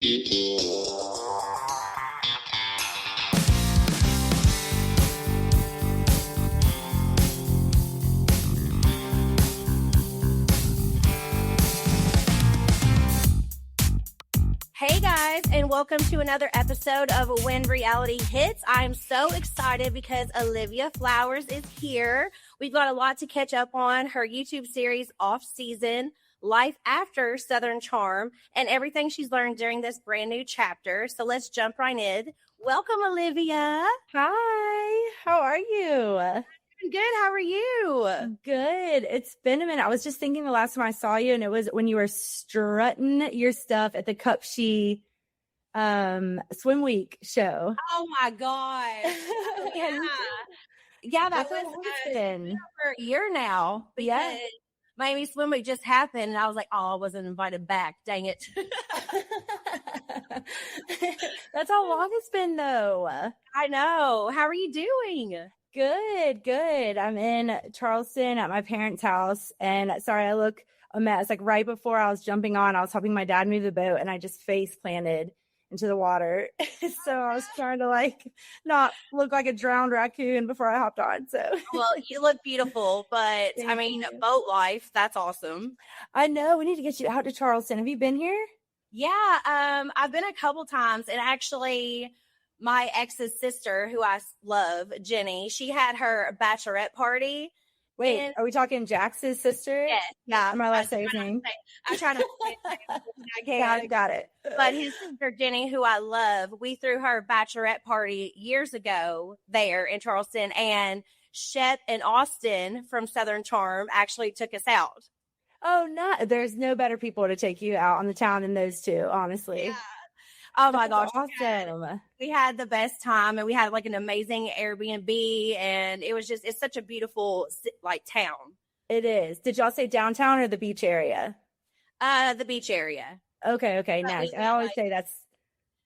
Hey guys, and welcome to another episode of When Reality Hits. I'm so excited because Olivia Flowers is here. We've got a lot to catch up on. Her YouTube series, Off Season, Life After Southern Charm, and everything she's learned during this brand new chapter. So let's jump right in. Welcome, Olivia. Hi, how are you? Good. How are you? Good. It's been a minute. I was just thinking the last time I saw you, and it was when you were strutting your stuff at the Cup She swim week show. Oh my God. Yeah, that was been for a year now. Yeah. Miami Swim Week just happened, and I was like, oh, I wasn't invited back. Dang it. That's how long it's been, though. I know. How are you doing? Good. I'm in Charleston at my parents' house, and sorry, I look a mess. Like right before I was jumping on, I was helping my dad move the boat, and I just face planted into the water. So I was trying to not look like a drowned raccoon before I hopped on. So well, you look beautiful, but I mean, boat life, that's awesome. I know. We need to get you out to Charleston. Have you been here? Yeah, I've been a couple times, and actually my ex's sister, who I love, Jenny, she had her bachelorette party. Wait, are we talking Jax's sister? Yes. Yeah. Am I allowed to say his name? I'm trying to say I got it. But his sister, Jenny, who I love, we threw her bachelorette party years ago there in Charleston, and Shep and Austin from Southern Charm actually took us out. Oh, there's no better people to take you out on the town than those two, honestly. Yeah. Oh my gosh. Awesome. We had the best time, and we had an amazing Airbnb, and it's such a beautiful town. It is. Did y'all say downtown or the beach area? The beach area. Okay. Nice. I always say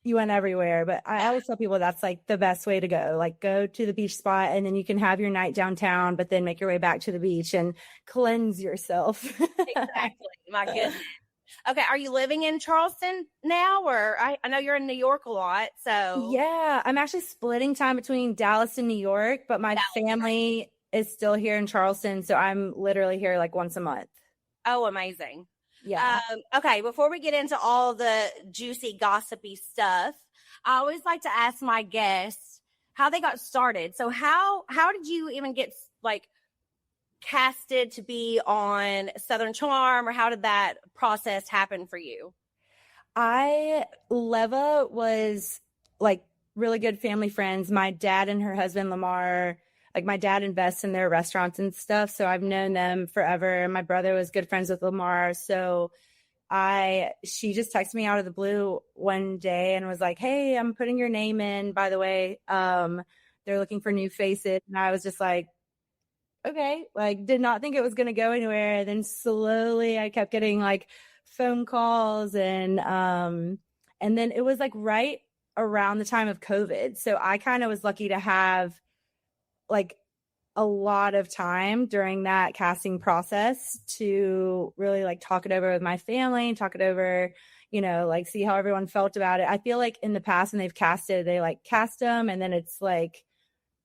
you went everywhere, but I always tell people that's the best way to go. Go to the beach spot, and then you can have your night downtown, but then make your way back to the beach and cleanse yourself. Exactly. My goodness. Okay, are you living in Charleston now, or I know you're in New York a lot, so. Yeah, I'm actually splitting time between Dallas and New York, but my family is still here in Charleston, so I'm literally here once a month. Oh, amazing. Yeah. Okay, before we get into all the juicy, gossipy stuff, I always like to ask my guests how they got started. So how did you even get casted to be on Southern Charm, or how did that process happen for you? Leva was really good family friends. My dad and her husband Lamar, my dad invests in their restaurants and stuff, so I've known them forever. My brother was good friends with Lamar, so she just texted me out of the blue one day and was like, hey, I'm putting your name in, by the way. They're looking for new faces. And I was just like, okay, did not think it was going to go anywhere. And then slowly I kept getting phone calls, and then it was right around the time of COVID. So I kind of was lucky to have a lot of time during that casting process to really talk it over with my family, talk it over, see how everyone felt about it. I feel in the past when they've casted, they cast them, and then it's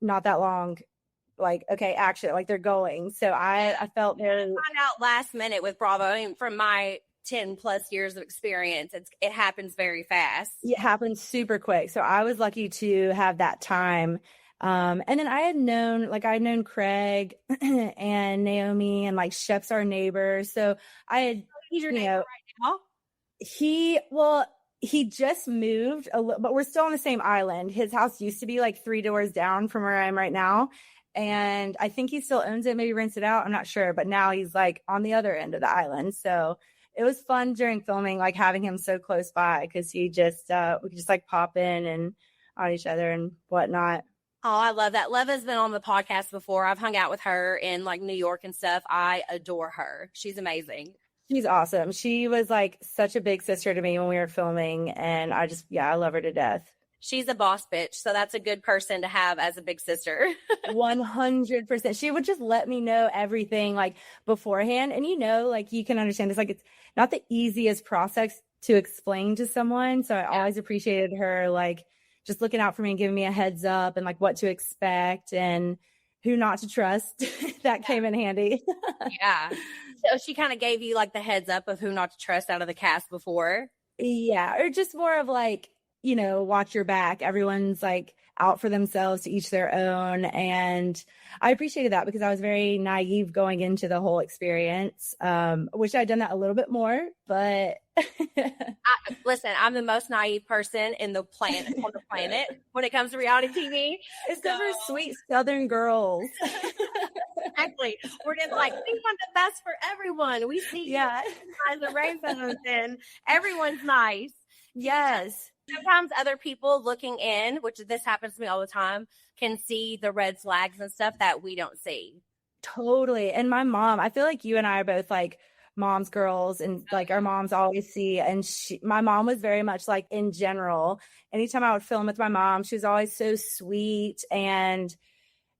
not that long. Okay, action, they're going. So I felt very. Find out last minute with Bravo. I mean, from my 10 plus years of experience, it happens very fast. It happens super quick. So I was lucky to have that time. And then I had known Craig and Naomi, and Shep's our neighbor. So I had. He's your neighbor right now? He just moved but we're still on the same island. His house used to be 3 doors down from where I am right now. And I think he still owns it, maybe rents it out. I'm not sure. But now he's on the other end of the island. So it was fun during filming, having him so close by, because he just, we could just pop in and on each other and whatnot. Oh, I love that. Leva's been on the podcast before. I've hung out with her in New York and stuff. I adore her. She's amazing. She's awesome. She was such a big sister to me when we were filming. And I love her to death. She's a boss bitch, so that's a good person to have as a big sister. 100%. She would just let me know everything beforehand. And you can understand this. It's not the easiest process to explain to someone. So I always appreciated her, like, just looking out for me and giving me a heads up and like what to expect and who not to trust. That came in handy. Yeah. So she kind of gave you like the heads up of who not to trust out of the cast before. Yeah. Or just more of like, you know, watch your back. Everyone's like out for themselves, to each their own. And I appreciated that because I was very naive going into the whole experience. Wish I'd done that a little bit more, but Listen, I'm the most naive person on the planet when it comes to reality TV. Except for sweet Southern girls. Exactly. We're just like, we want the best for everyone. We see as a rainbows and everyone's nice. Yes. Sometimes other people looking in, which this happens to me all the time, can see the red flags and stuff that we don't see. Totally. And my mom, I feel like you and I are both like mom's girls, and like our moms always see. And my mom was very much like, in general, anytime I would film with my mom, she was always so sweet and,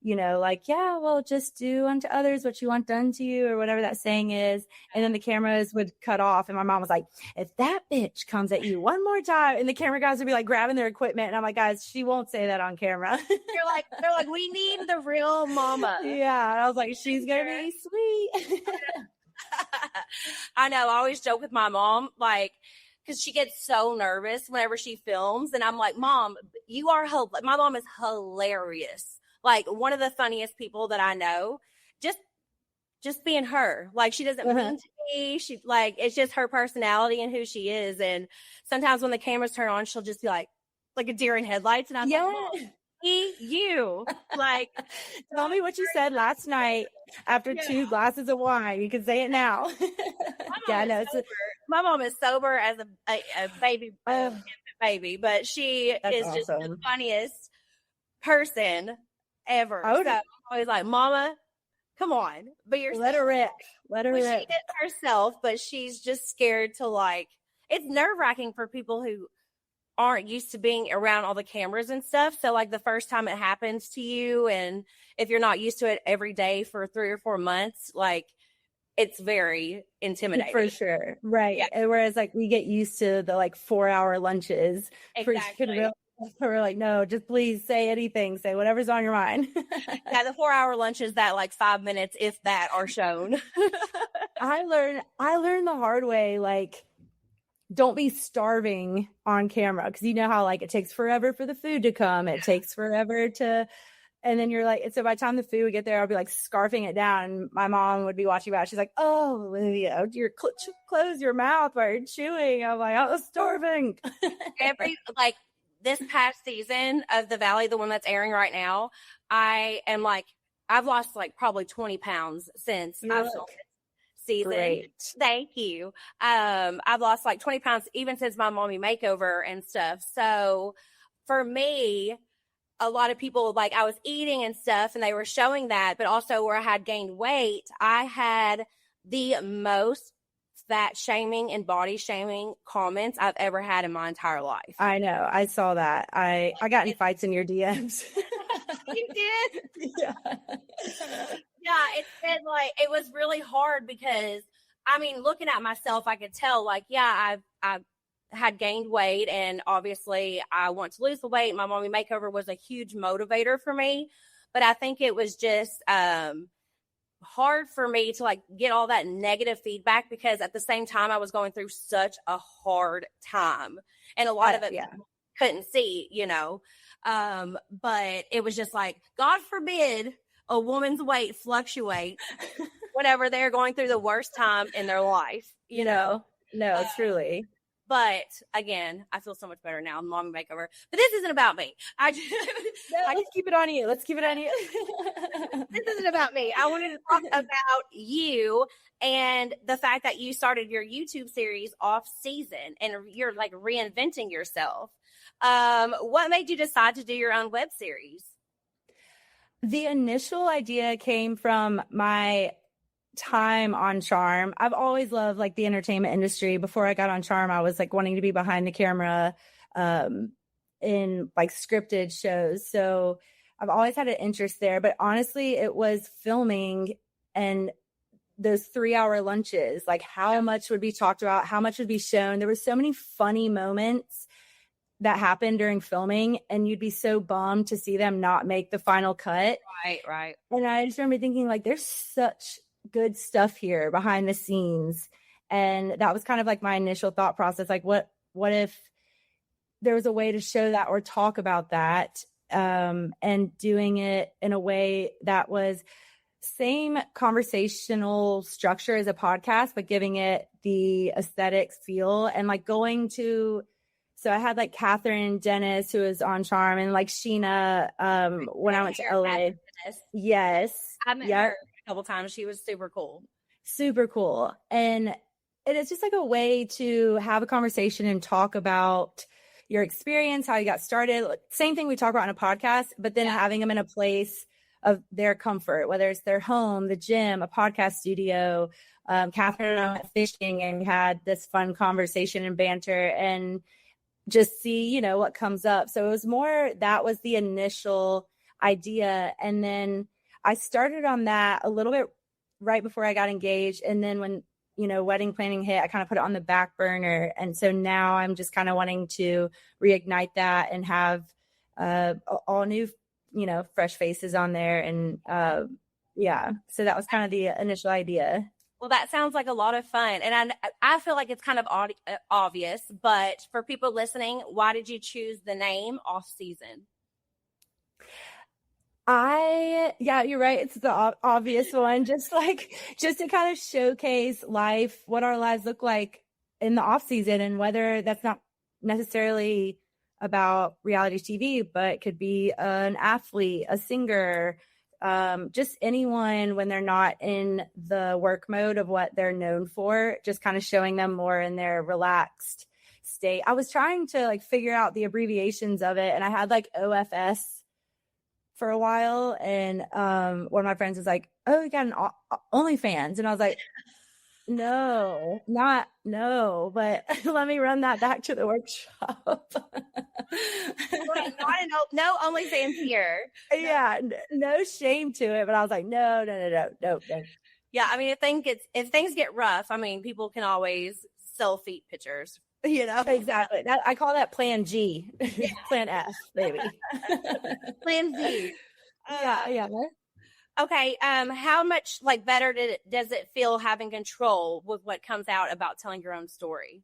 you know, like, yeah, well, just do unto others what you want done to you, or whatever that saying is. And then the cameras would cut off. And my mom was like, if that bitch comes at you one more time, and the camera guys would be like grabbing their equipment. And I'm like, guys, she won't say that on camera. They're like, we need the real mama. Yeah. And I was like, she's going to be sweet. I know. I always joke with my mom, like, because she gets so nervous whenever she films. And I'm like, Mom, my mom is hilarious. Like, one of the funniest people that I know, just being her. Like, she doesn't mean to be. She, like, it's just her personality and who she is. And sometimes when the cameras turn on, she'll just be like a deer in headlights. And I'm like, Mom, you. Like, tell me what you said last night after 2 glasses of wine. You can say it now. My mom is sober as a baby, baby, but she is awesome. Just the funniest person ever. So I'm always like, Mama, come on, but let her rip. Let her rip. She did herself, but she's just scared to, like, it's nerve-wracking for people who aren't used to being around all the cameras and stuff. So like the first time it happens to you, and if you're not used to it every day for 3 or 4 months, like, it's very intimidating. For sure. Right. Yeah. And whereas like we get used to the like 4-hour lunches. Exactly. We're like, no, just please say anything. Say whatever's on your mind. Yeah, the 4-hour lunches that like 5 minutes, if that, are shown. I learned the hard way, like, don't be starving on camera, because you know how like it takes forever for the food to come. It takes forever to, and then you're like, so by the time the food would get there, I'll be like scarfing it down. And my mom would be watching back. She's like, oh, Olivia, you're close your mouth while you're chewing. I'm like, I was starving. This past season of The Valley, the one that's airing right now, I've lost like probably 20 pounds since I've filmed this season. Great. Thank you. I've lost like 20 pounds even since my mommy makeover and stuff. So for me, a lot of people, like, I was eating and stuff and they were showing that, but also where I had gained weight, I had the most fat shaming and body shaming comments I've ever had in my entire life. I know. I saw that. I got in fights in your DMs. You did? Yeah. Yeah, it's been like, it was really hard because, I mean, looking at myself, I could tell, like, yeah, I've had gained weight, and obviously I want to lose the weight. My mommy makeover was a huge motivator for me, but I think it was just hard for me to like get all that negative feedback, because at the same time I was going through such a hard time, and a lot of it couldn't see, you know. But it was just like, God forbid a woman's weight fluctuate whenever they're going through the worst time in their life, you know. No, truly. But again, I feel so much better now. Mommy makeover. But this isn't about me. I just keep it on you. Let's keep it on you. This isn't about me. I wanted to talk about you and the fact that you started your YouTube series off season and you're like reinventing yourself. What made you decide to do your own web series? The initial idea came from my time on Charm. I've always loved like the entertainment industry. Before I got on Charm, I was like wanting to be behind the camera in like scripted shows. So I've always had an interest there. But honestly, it was filming and those 3-hour lunches, like how much would be talked about, how much would be shown. There were so many funny moments that happened during filming, and you'd be so bummed to see them not make the final cut. Right. And I just remember thinking, like, there's such good stuff here behind the scenes. And that was kind of like my initial thought process. Like, what if there was a way to show that or talk about that, and doing it in a way that was same conversational structure as a podcast, but giving it the aesthetics feel, and like going to, so I had like Catherine Dennis, who was on Charm, and like Sheena, when I went to LA. Yes. I met her a couple times. She was super cool. Super cool. And it's just like a way to have a conversation and talk about your experience, how you got started. Same thing we talk about on a podcast, but then having them in a place of their comfort, whether it's their home, the gym, a podcast studio. Catherine and I went fishing and had this fun conversation and banter, and just see, you know, what comes up. So it was more, that was the initial idea. And then I started on that a little bit right before I got engaged. And then when, you know, wedding planning hit, I kind of put it on the back burner. And so now I'm just kind of wanting to reignite that and have all new, you know, fresh faces on there. And so that was kind of the initial idea. Well, that sounds like a lot of fun. And I feel like it's kind of obvious, but for people listening, why did you choose the name Off Season? You're right. It's the obvious one. Just to kind of showcase life, what our lives look like in the off season, and whether that's not necessarily about reality TV, but could be an athlete, a singer, just anyone when they're not in the work mode of what they're known for, just kind of showing them more in their relaxed state. I was trying to like figure out the abbreviations of it, and I had like OFS for a while, and one of my friends was like, "Oh, you got an OnlyFans," and I was like, no, but let me run that back to the workshop. No OnlyFans here. Yeah, no shame to it, but I was like, no. Yeah, I mean, if things get rough, I mean, people can always sell feet pictures. You know, exactly. I call that Plan G, Plan F, baby. Plan Z. Yeah. Okay. How much like better does it feel having control with what comes out about telling your own story?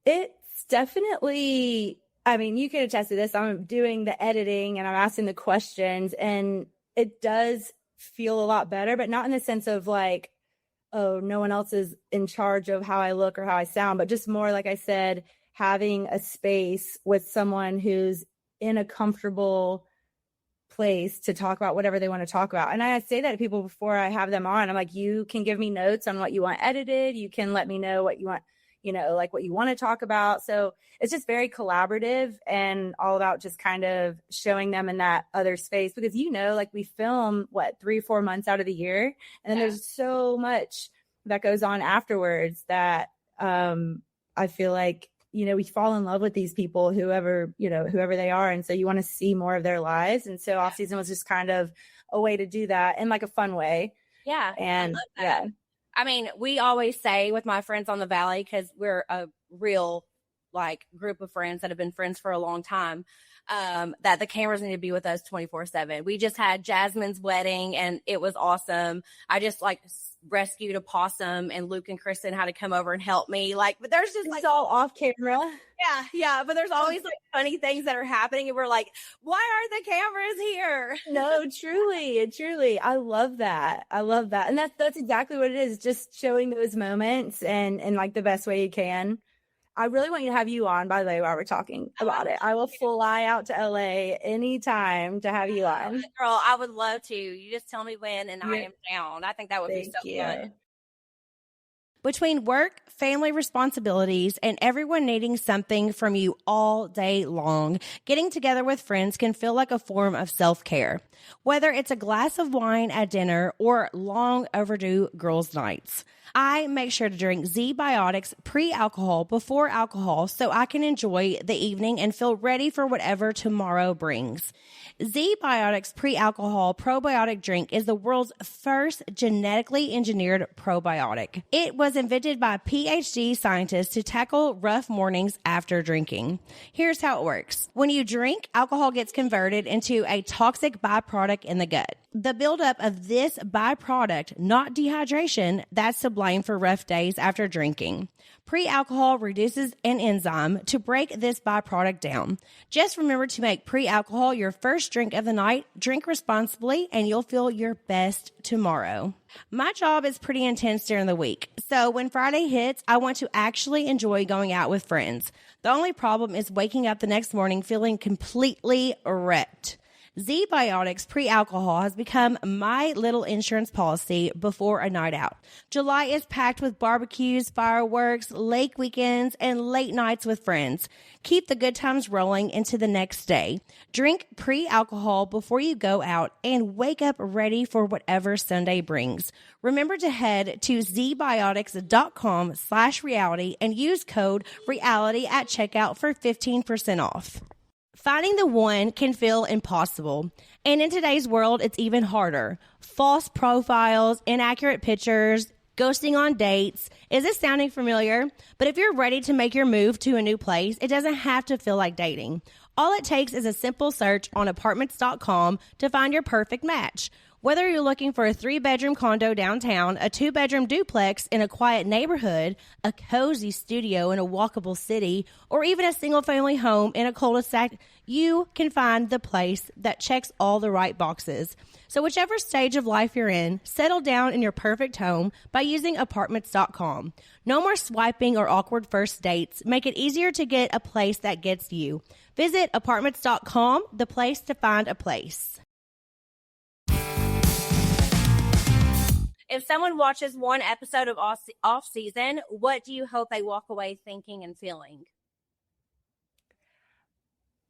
It's definitely, I mean, you can attest to this. I'm doing the editing and I'm asking the questions, and it does feel a lot better, but not in the sense of like, oh, no one else is in charge of how I look or how I sound, but just more, like I said, having a space with someone who's in a comfortable place to talk about whatever they want to talk about. And I say that to people before I have them on. I'm like, you can give me notes on what you want edited. You can let me know what you want, you know, like what you want to talk about. So it's just very collaborative and all about just kind of showing them in that other space, because, you know, like we film 3-4 months out of the year. And then there's so much that goes on afterwards that I feel like, you know, we fall in love with these people, whoever they are. And so you want to see more of their lives. And so Off Season was just kind of a way to do that in like a fun way. Yeah. And yeah. I mean, we always say with my friends on the Valley, because we're a real like group of friends that have been friends for a long time, that the cameras need to be with us 24/7. We just had Jasmine's wedding and it was awesome. I just like rescued a possum, and Luke and Kristen had to come over and help me. Like, but there's just it's all off camera. Yeah. But there's always like funny things that are happening, and we're like, why aren't the cameras here? No, truly. I love that. And that's exactly what it is. Just showing those moments and like the best way you can. I really want you to have you on, by the way, while we're talking about it. I will fly out to LA anytime to have you on. Girl, I would love to. You just tell me when and I am down. I think that would be so fun. Between work, family responsibilities, and everyone needing something from you all day long, getting together with friends can feel like a form of self-care. Whether it's a glass of wine at dinner or long overdue girls' nights. I make sure to drink Z-Biotics pre-alcohol before alcohol so I can enjoy the evening and feel ready for whatever tomorrow brings. Z-Biotics pre-alcohol probiotic drink is the world's first genetically engineered probiotic. It was invented by PhD scientists to tackle rough mornings after drinking. Here's how it works. When you drink, alcohol gets converted into a toxic byproduct in the gut. The buildup of this byproduct, not dehydration, that's to blame for rough days after drinking. Pre-alcohol reduces an enzyme to break this byproduct down. Just remember to make pre-alcohol your first drink of the night, drink responsibly, and you'll feel your best tomorrow. My job is pretty intense during the week, so when Friday hits, I want to actually enjoy going out with friends. The only problem is waking up the next morning feeling completely wrecked. Z-Biotics pre-alcohol has become my little insurance policy before a night out. July is packed with barbecues, fireworks, lake weekends, and late nights with friends. Keep the good times rolling into the next day. Drink pre-alcohol before you go out and wake up ready for whatever Sunday brings. Remember to head to zbiotics.com/reality and use code REALITY at checkout for 15% off. Finding the one can feel impossible, and in today's world, it's even harder. False profiles, inaccurate pictures, ghosting on dates. Is this sounding familiar? But if you're ready to make your move to a new place, it doesn't have to feel like dating. All it takes is a simple search on apartments.com to find your perfect match. Whether you're looking for a 3-bedroom condo downtown, a 2-bedroom duplex in a quiet neighborhood, a cozy studio in a walkable city, or even a single-family home in a cul-de-sac, you can find the place that checks all the right boxes. So whichever stage of life you're in, settle down in your perfect home by using apartments.com. No more swiping or awkward first dates. Make it easier to get a place that gets you. Visit apartments.com, the place to find a place. If someone watches one episode of Off Season, what do you hope they walk away thinking and feeling?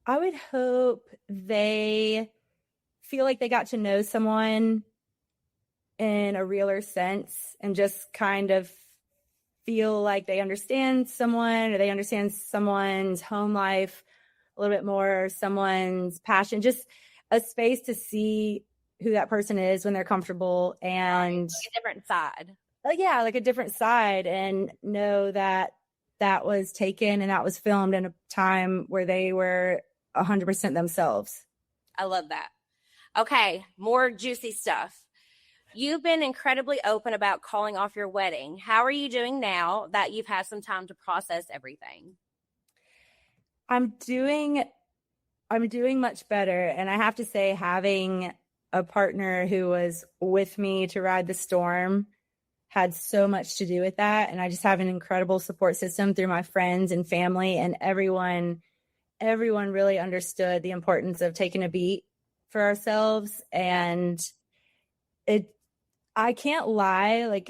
I would hope they feel like they got to know someone in a realer sense and just kind of feel like they understand someone, or they understand someone's home life a little bit more, someone's passion, just a space to see who that person is when they're comfortable, and like a different side. Yeah, like a different side, and know that that was taken and that was filmed in a time where they were 100% themselves. I love that. Okay, more juicy stuff. You've been incredibly open about calling off your wedding. How are you doing now that you've had some time to process everything? I'm doing much better, and I have to say, having a partner who was with me to ride the storm had so much to do with that. And I just have an incredible support system through my friends and family, and everyone really understood the importance of taking a beat for ourselves. And I can't lie,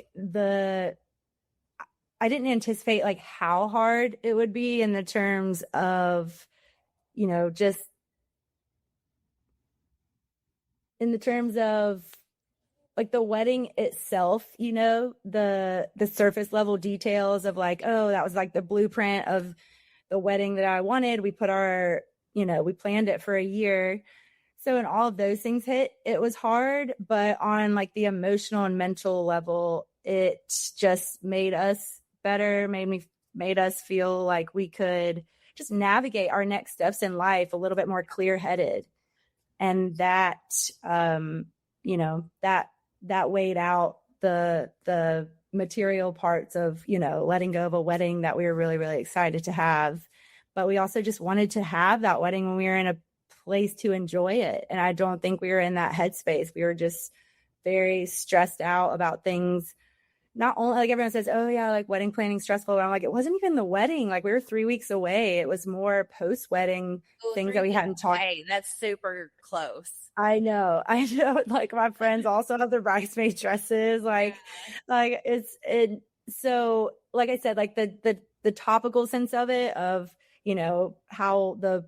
I didn't anticipate like how hard it would be in the terms of, just in the terms of like the wedding itself, the surface level details of like, oh, that was like the blueprint of the wedding that I wanted. We put we planned it for a year. So when all of those things hit, it was hard, but on like the emotional and mental level, it just made us better, made us feel like we could just navigate our next steps in life a little bit more clear-headed. And that, that weighed out the material parts of, letting go of a wedding that we were really, really excited to have. But we also just wanted to have that wedding when we were in a place to enjoy it. And I don't think we were in that headspace. We were just very stressed out about things. Not only like everyone says, oh yeah, like wedding planning stressful. But I'm like, it wasn't even the wedding. Like we were 3 weeks away. It was more post-wedding things that we hadn't talked. Hey, that's super close. I know. Like my friends also have their bridesmaid dresses. So like I said, like the topical sense of it, of, how the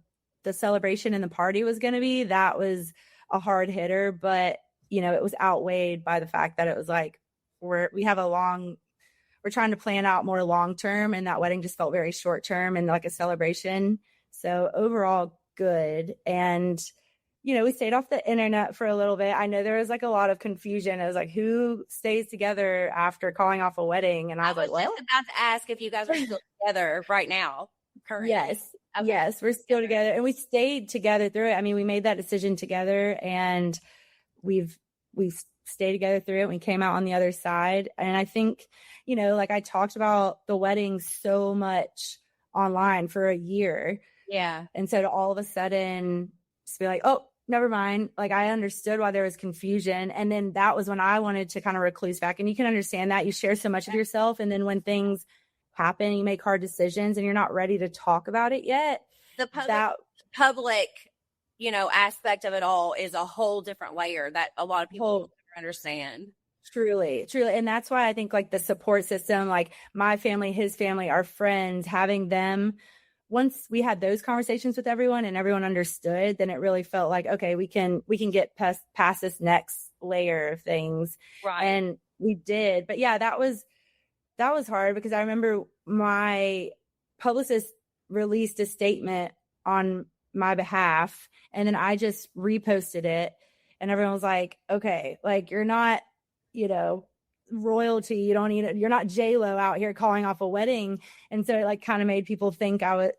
celebration and the party was going to be, that was a hard hitter, but it was outweighed by the fact that it was like, we have a long we're trying to plan out more long-term, and that wedding just felt very short-term and like a celebration. So overall good. And, we stayed off the internet for a little bit. I know there was like a lot of confusion. It was like, who stays together after calling off a wedding? And I was like, well, just about to ask if you guys are still together right now. Currently. Yes. Okay. Yes, we're still together, and we stayed together through it. I mean, we made that decision together, and we've stayed together through it. We came out on the other side. And I think, like I talked about the wedding so much online for a year. Yeah. And so to all of a sudden just be like, oh, never mind. Like I understood why there was confusion. And then that was when I wanted to kind of recluse back. And you can understand that you share so much of yourself. And then when things happen, you make hard decisions and you're not ready to talk about it yet. The public, aspect of it all is a whole different layer that a lot of people don't understand. Truly. And that's why I think like the support system, like my family, his family, our friends, having them, once we had those conversations with everyone and everyone understood, then it really felt like, okay, we can get past this next layer of things. Right. And we did. But yeah, that was hard because I remember my publicist released a statement on my behalf, and then I just reposted it, and everyone was like, okay, like you're not, royalty, you're not J-Lo out here calling off a wedding. And so it like kind of made people think I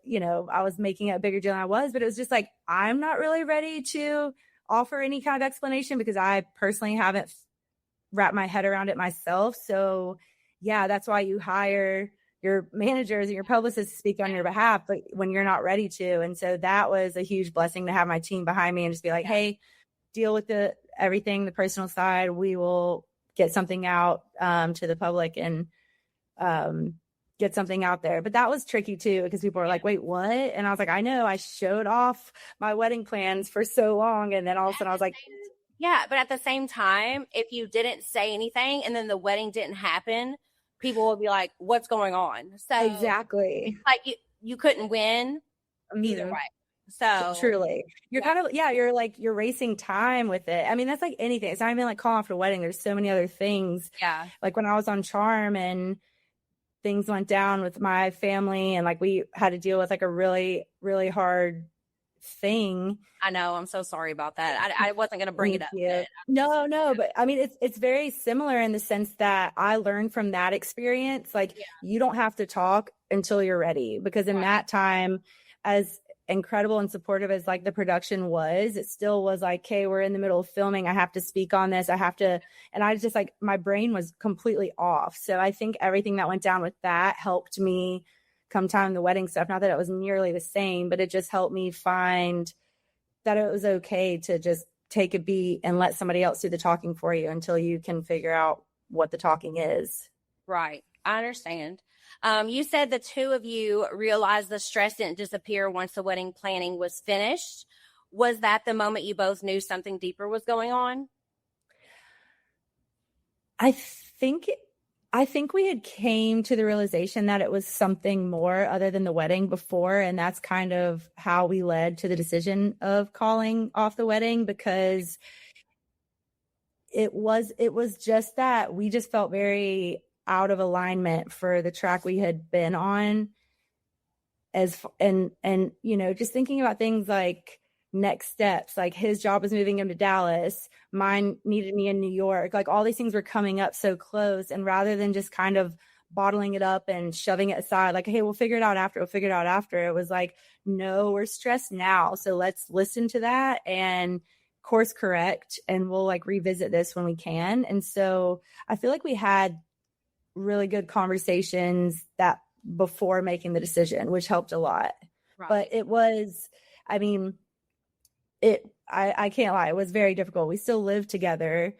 was making it a bigger deal than I was, but it was just like, I'm not really ready to offer any kind of explanation because I personally haven't wrapped my head around it myself. So yeah, that's why you hire your managers and your publicists to speak on your behalf, but when you're not ready to. And so that was a huge blessing to have my team behind me and just be like, hey, deal with everything, the personal side. We will get something out to the public and get something out there. But that was tricky too, because people were like, wait, what? And I was like, I know, I showed off my wedding plans for so long. And then all of a sudden I was like, yeah, but at the same time, if you didn't say anything and then the wedding didn't happen, people will be like, what's going on? So exactly. Like you couldn't win either way. So truly, you're kind of, you're racing time with it. I mean, that's like anything. It's not even like calling off a wedding. There's so many other things. Yeah. Like when I was on Charm and things went down with my family and like we had to deal with like a really, really hard thing. I know. I'm so sorry about that. I wasn't going to bring it up. No. But I mean, it's very similar in the sense that I learned from that experience. Like you don't have to talk until you're ready, because in that time, as incredible and supportive as like the production was, it still was like, okay, we're in the middle of filming. I have to speak on this. I have to, and I just like, my brain was completely off. So I think everything that went down with that helped me come time the wedding stuff. Not that it was nearly the same, but it just helped me find that it was okay to just take a beat and let somebody else do the talking for you until you can figure out what the talking is. Right. I understand. You said the two of you realized the stress didn't disappear once the wedding planning was finished. Was that the moment you both knew something deeper was going on? I think we had came to the realization that it was something more other than the wedding before. And that's kind of how we led to the decision of calling off the wedding, because it was just that we just felt very out of alignment for the track we had been on, and just thinking about things like next steps, like his job was moving him to Dallas, mine needed me in New York, like all these things were coming up so close. And rather than just kind of bottling it up and shoving it aside, like, hey, we'll figure it out after, it was like, no, we're stressed now, so let's listen to that and course correct, and we'll like revisit this when we can. And so I feel like we had really good conversations that before making the decision, which helped a lot. Right. But it was, I mean, I can't lie, it was very difficult. We still lived together,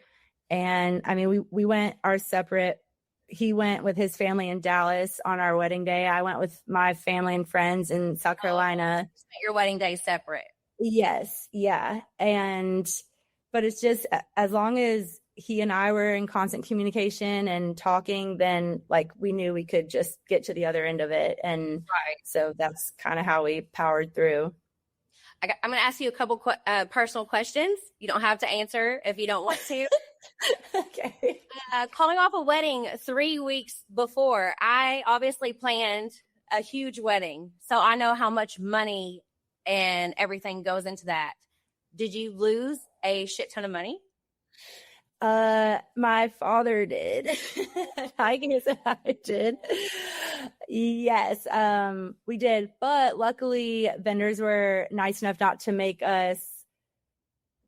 and I mean, we went our separate. He went with his family in Dallas on our wedding day. I went with my family and friends in South Carolina. Your wedding day separate. Yes. Yeah. But it's just, as long as he and I were in constant communication and talking, then like we knew we could just get to the other end of it. And so that's kind of how we powered through. I'm going to ask you a couple personal questions. You don't have to answer if you don't want to. Okay. Calling off a wedding 3 weeks before. I obviously planned a huge wedding, so I know how much money and everything goes into that. Did you lose a shit ton of money? My father did. I guess I did. Yes, we did. But luckily, vendors were nice enough not to make us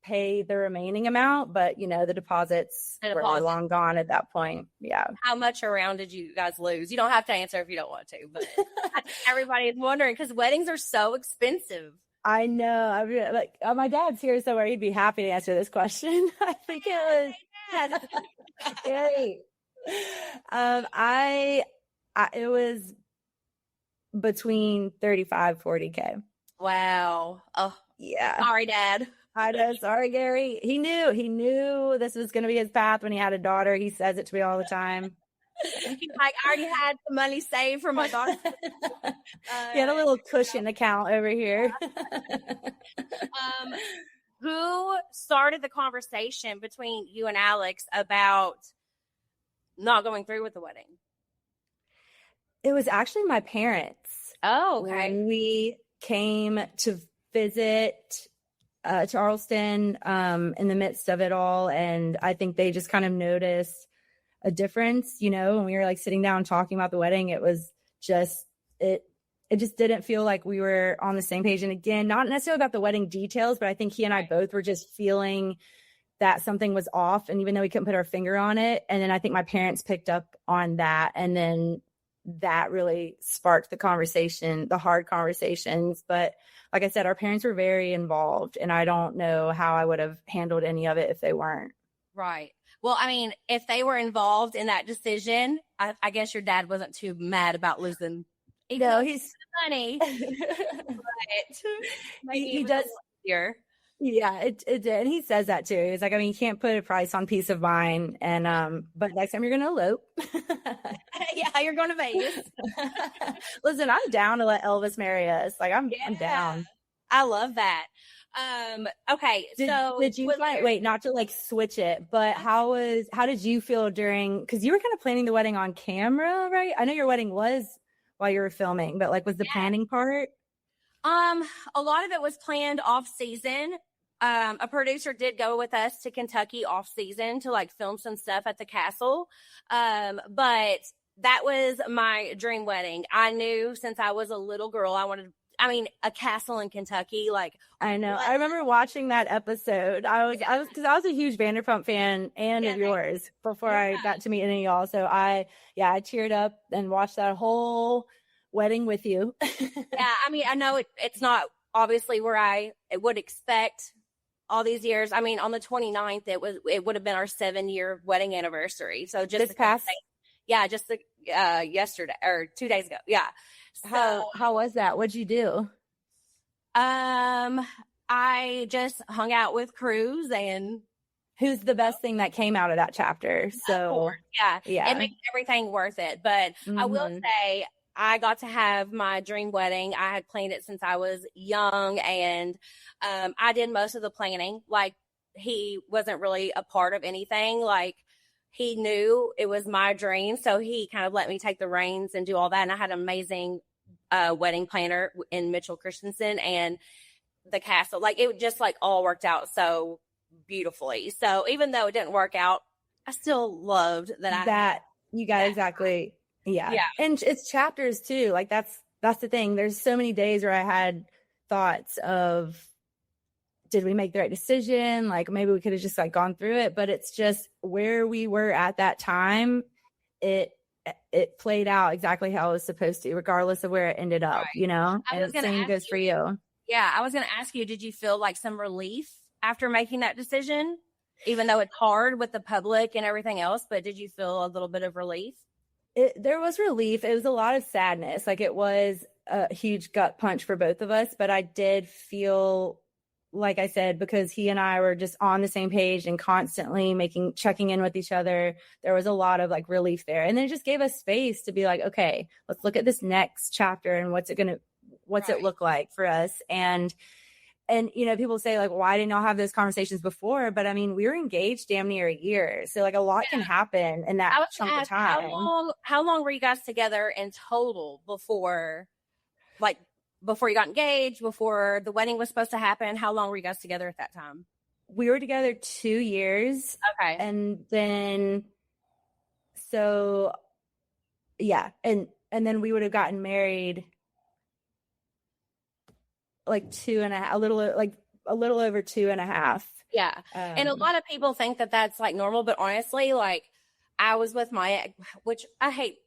pay the remaining amount. But, the deposits were long gone at that point. Yeah. How much around did you guys lose? You don't have to answer if you don't want to, but everybody's wondering because weddings are so expensive. I know. I mean, my dad's here somewhere. He'd be happy to answer this question. I think it was. Hey. It was between 35, 40K. Wow. Oh, yeah. Sorry, Dad. I know. Sorry, Gary. He knew this was going to be his path when he had a daughter. He says it to me all the time. He's like, I already had the money saved for my daughter. He had a little cushion account over here. Who started the conversation between you and Alex about not going through with the wedding? It was actually my parents. Oh, okay. When we came to visit Charleston in the midst of it all, and I think they just kind of noticed a difference, when we were like sitting down talking about the wedding. It was just it just didn't feel like we were on the same page. And again, not necessarily about the wedding details, but I think he and I both were just feeling that something was off, and even though we couldn't put our finger on it. And then I think my parents picked up on that, and then that really sparked the conversation, the hard conversations. But like I said, our parents were very involved, and I don't know how I would have handled any of it if they weren't. Right. Well, I mean, if they were involved in that decision, I guess your dad wasn't too mad about losing. No, he's money. But he does. Here. Yeah, it did. And he says that too. He's like, I mean, you can't put a price on peace of mind. And but next time you're gonna elope. Yeah, you're going to Vegas. Listen, I'm down to let Elvis marry us. Like I'm down. I love that. Okay. Did you wait, not to like switch it, but how did you feel because you were kind of planning the wedding on camera, right? I know your wedding was while you were filming, but like was the planning part? A lot of it was planned off season. A producer did go with us to Kentucky off season to like film some stuff at the castle. But that was my dream wedding. I knew since I was a little girl, a castle in Kentucky. Like, I know. I remember watching that episode. I was a huge Vanderpump fan and of yours before I got to meet any of y'all. So I cheered up and watched that whole wedding with you. Yeah. I mean, I know it's not obviously where I would expect all these years. I mean, on the 29th, it would have been our 7-year wedding anniversary. So just yesterday or 2 days ago. Yeah. So how was that? What'd you do? I just hung out with Cruz. And who's the best thing that came out of that chapter? So it makes everything worth it. But I will say I got to have my dream wedding. I had planned it since I was young, and I did most of the planning. Like, he wasn't really a part of anything. Like, he knew it was my dream, so he kind of let me take the reins and do all that. And I had an amazing wedding planner in Mitchell Christensen, and the castle. Like, it just like all worked out so beautifully. So even though it didn't work out, I still loved that you got exactly. Yeah. And it's chapters too. Like that's the thing. There's so many days where I had thoughts of, did we make the right decision? Like maybe we could have just like gone through it, but it's just where we were at that time. It played out exactly how it was supposed to, regardless of where it ended up, you know, and the same goes for you. Yeah. I was going to ask you, did you feel like some relief after making that decision, even though it's hard with the public and everything else, but did you feel a little bit of relief? There was relief. It was a lot of sadness. Like it was a huge gut punch for both of us, but I did feel, like I said, because he and I were just on the same page and constantly checking in with each other, there was a lot of like relief there. And then it just gave us space to be like, okay, let's look at this next chapter and what's it look like for us. And And, you know, people say like, why didn't y'all have those conversations before? But I mean, we were engaged damn near a year. So like a lot can happen in that chunk of time. How long were you guys together in total before you got engaged, before the wedding was supposed to happen? How long were you guys together at that time? We were together 2 years. Okay. And then, so yeah. And then we would have gotten married like a little over 2.5. Yeah. And a lot of people think that that's like normal, but honestly, like I was with my ex, which I hate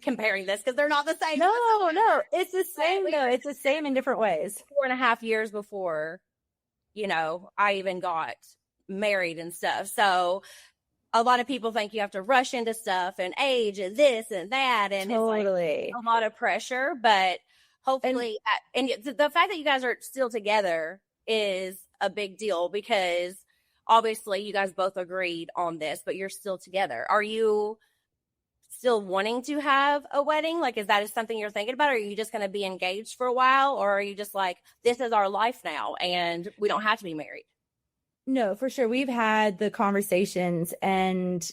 comparing this because they're not the same. No, it's the same though. It's the same in different ways. 4.5 years before, you know, I even got married and stuff. So a lot of people think you have to rush into stuff and age and this and that. And totally. It's like a lot of pressure, but hopefully, and the fact that you guys are still together is a big deal because obviously you guys both agreed on this, but you're still together. Are you still wanting to have a wedding? Like, is that something you're thinking about? Or are you just going to be engaged for a while? Or are you just like, this is our life now and we don't have to be married? No, for sure. We've had the conversations and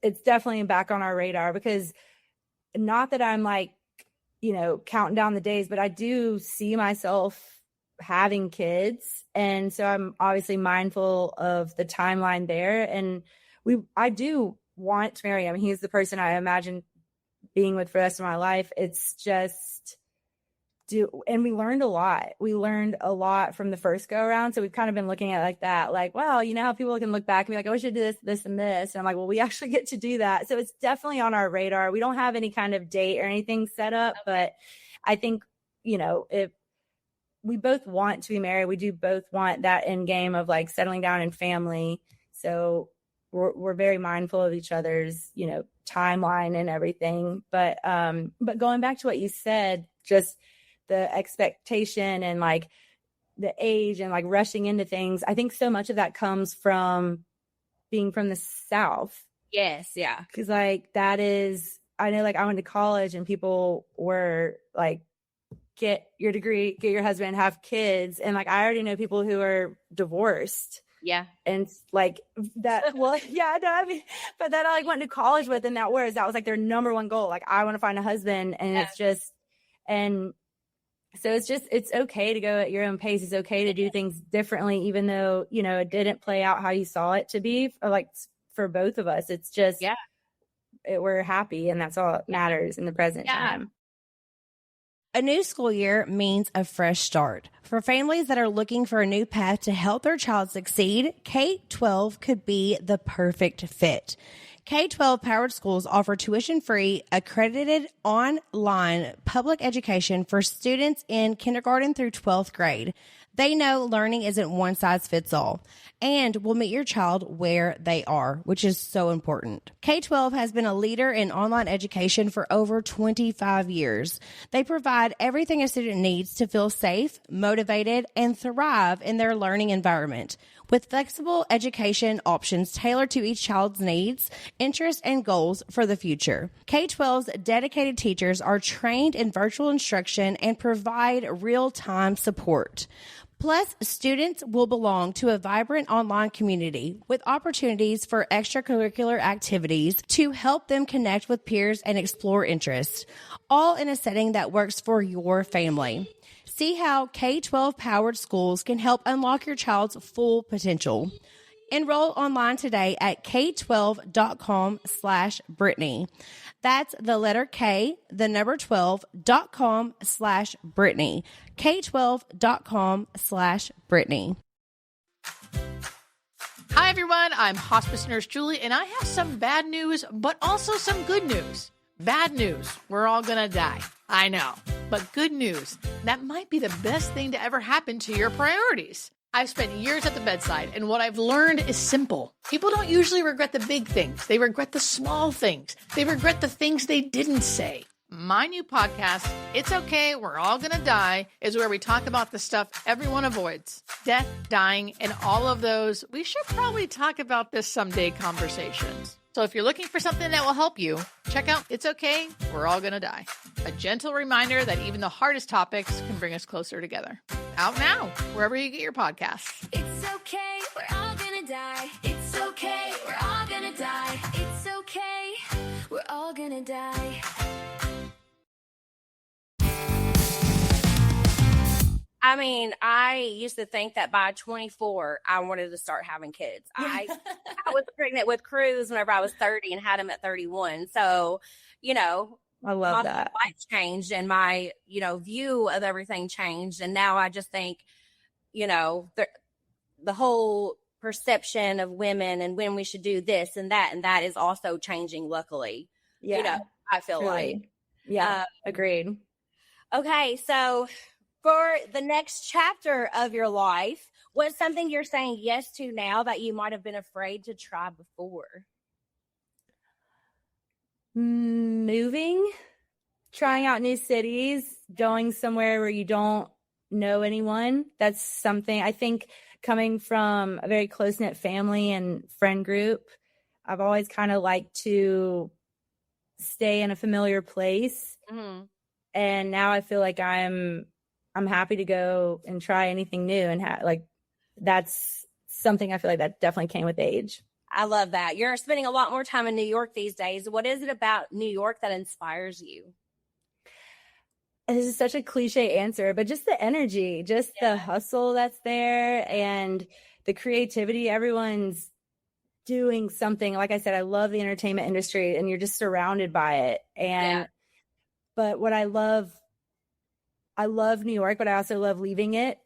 it's definitely back on our radar because not that I'm like, you know, counting down the days, but I do see myself having kids. And so I'm obviously mindful of the timeline there. And I do want to marry him. He's the person I imagine being with for the rest of my life. It's just and we learned a lot. We learned a lot from the first go around. So we've kind of been looking at it like that, like, wow, you know how people can look back and be like, I wish I did this, this, and this. And I'm like, well, we actually get to do that. So it's definitely on our radar. We don't have any kind of date or anything set up, but I think, you know, if we both want to be married, we do both want that end game of like settling down in family. So we're very mindful of each other's, you know, timeline and everything. But going back to what you said, just the expectation and like the age and like rushing into things. I think so much of that comes from being from the South. Yes. Yeah. Cause like that is, I know like I went to college and people were like, get your degree, get your husband, have kids. And like, I already know people who are divorced. Yeah. And like that, well, yeah, no, I mean, but that I like went to college with and that was like their number one goal. Like I want to find a husband and it's just, and so it's okay to go at your own pace. It's okay to do things differently, even though, you know, it didn't play out how you saw it to be for both of us. It's just, we're happy and that's all that matters in the present time. A new school year means a fresh start. For families that are looking for a new path to help their child succeed, K-12 could be the perfect fit. K-12 powered schools offer tuition-free, accredited online public education for students in kindergarten through 12th grade. They know learning isn't one size fits all and will meet your child where they are, which is so important. K-12 has been a leader in online education for over 25 years. They provide everything a student needs to feel safe, motivated, and thrive in their learning environment. With flexible education options tailored to each child's needs, interests, and goals for the future. K-12's dedicated teachers are trained in virtual instruction and provide real-time support. Plus, students will belong to a vibrant online community with opportunities for extracurricular activities to help them connect with peers and explore interests, all in a setting that works for your family. See how K-12 powered schools can help unlock your child's full potential. Enroll online today at k12.com/Brittany. That's the letter K, the number 12.com/Brittany. k12.com/Brittany. Hi, everyone. I'm Hospice Nurse Julie, and I have some bad news, but also some good news. Bad news, we're all gonna die. I know. But good news, that might be the best thing to ever happen to your priorities. I've spent years at the bedside, and what I've learned is simple. People don't usually regret the big things. They regret the small things. They regret the things they didn't say. My new podcast, It's Okay, We're All Gonna Die, is where we talk about the stuff everyone avoids. Death, dying, and all of those we should probably talk about this someday conversations. So if you're looking for something that will help you, check out It's Okay, We're All Gonna Die. A gentle reminder that even the hardest topics can bring us closer together. Out now, wherever you get your podcasts. It's okay, we're all gonna die. It's okay, we're all gonna die. It's okay, we're all gonna die. I mean, I used to think that by 24, I wanted to start having kids. I was pregnant with Cruz whenever I was 30 and had him at 31. So, you know, I love my that. life changed and my, view of everything changed. And now I just think, the whole perception of women and when we should do this and that is also changing, luckily. Yeah. I feel Really. like. Yeah. Agreed. Okay, so for the next chapter of your life, what's something you're saying yes to now that you might have been afraid to try before? Moving, trying out new cities, going somewhere where you don't know anyone. That's something I think, coming from a very close-knit family and friend group, I've always kind of liked to stay in a familiar place. Mm-hmm. And now I feel like I'm happy to go and try anything new, and that's something I feel like that definitely came with age. I love that. You're spending a lot more time in New York these days. What is it about New York that inspires you? This is such a cliche answer, but just the energy, just the hustle that's there, and the creativity. Everyone's doing something. Like I said, I love the entertainment industry, and you're just surrounded by it. But what I love New York, but I also love leaving it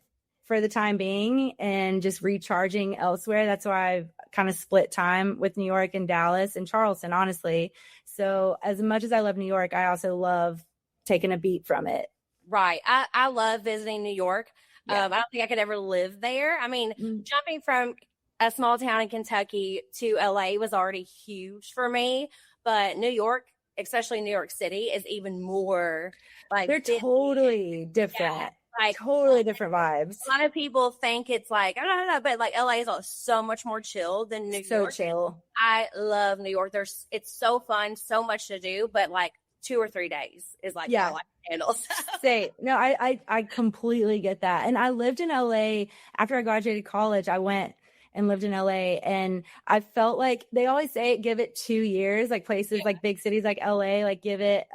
for the time being and just recharging elsewhere. That's why I've kind of split time with New York and Dallas and Charleston, honestly. So as much as I love New York, I also love taking a beat from it. Right. I love visiting New York. Yeah. I don't think I could ever live there. I mean, jumping from a small town in Kentucky to LA was already huge for me, but New York, especially New York City, is even more like they're totally different. Yeah, like totally different vibes. A lot of people think it's like, I don't know, but like LA is so much more chill than New York. So chill. I love New York. It's so fun, so much to do, but like 2 or 3 days is like all I can handle. Say no, I completely get that. And I lived in LA after I graduated college. I went and lived in LA, and I felt like they always say give it 2 years, like places like big cities like LA, like give it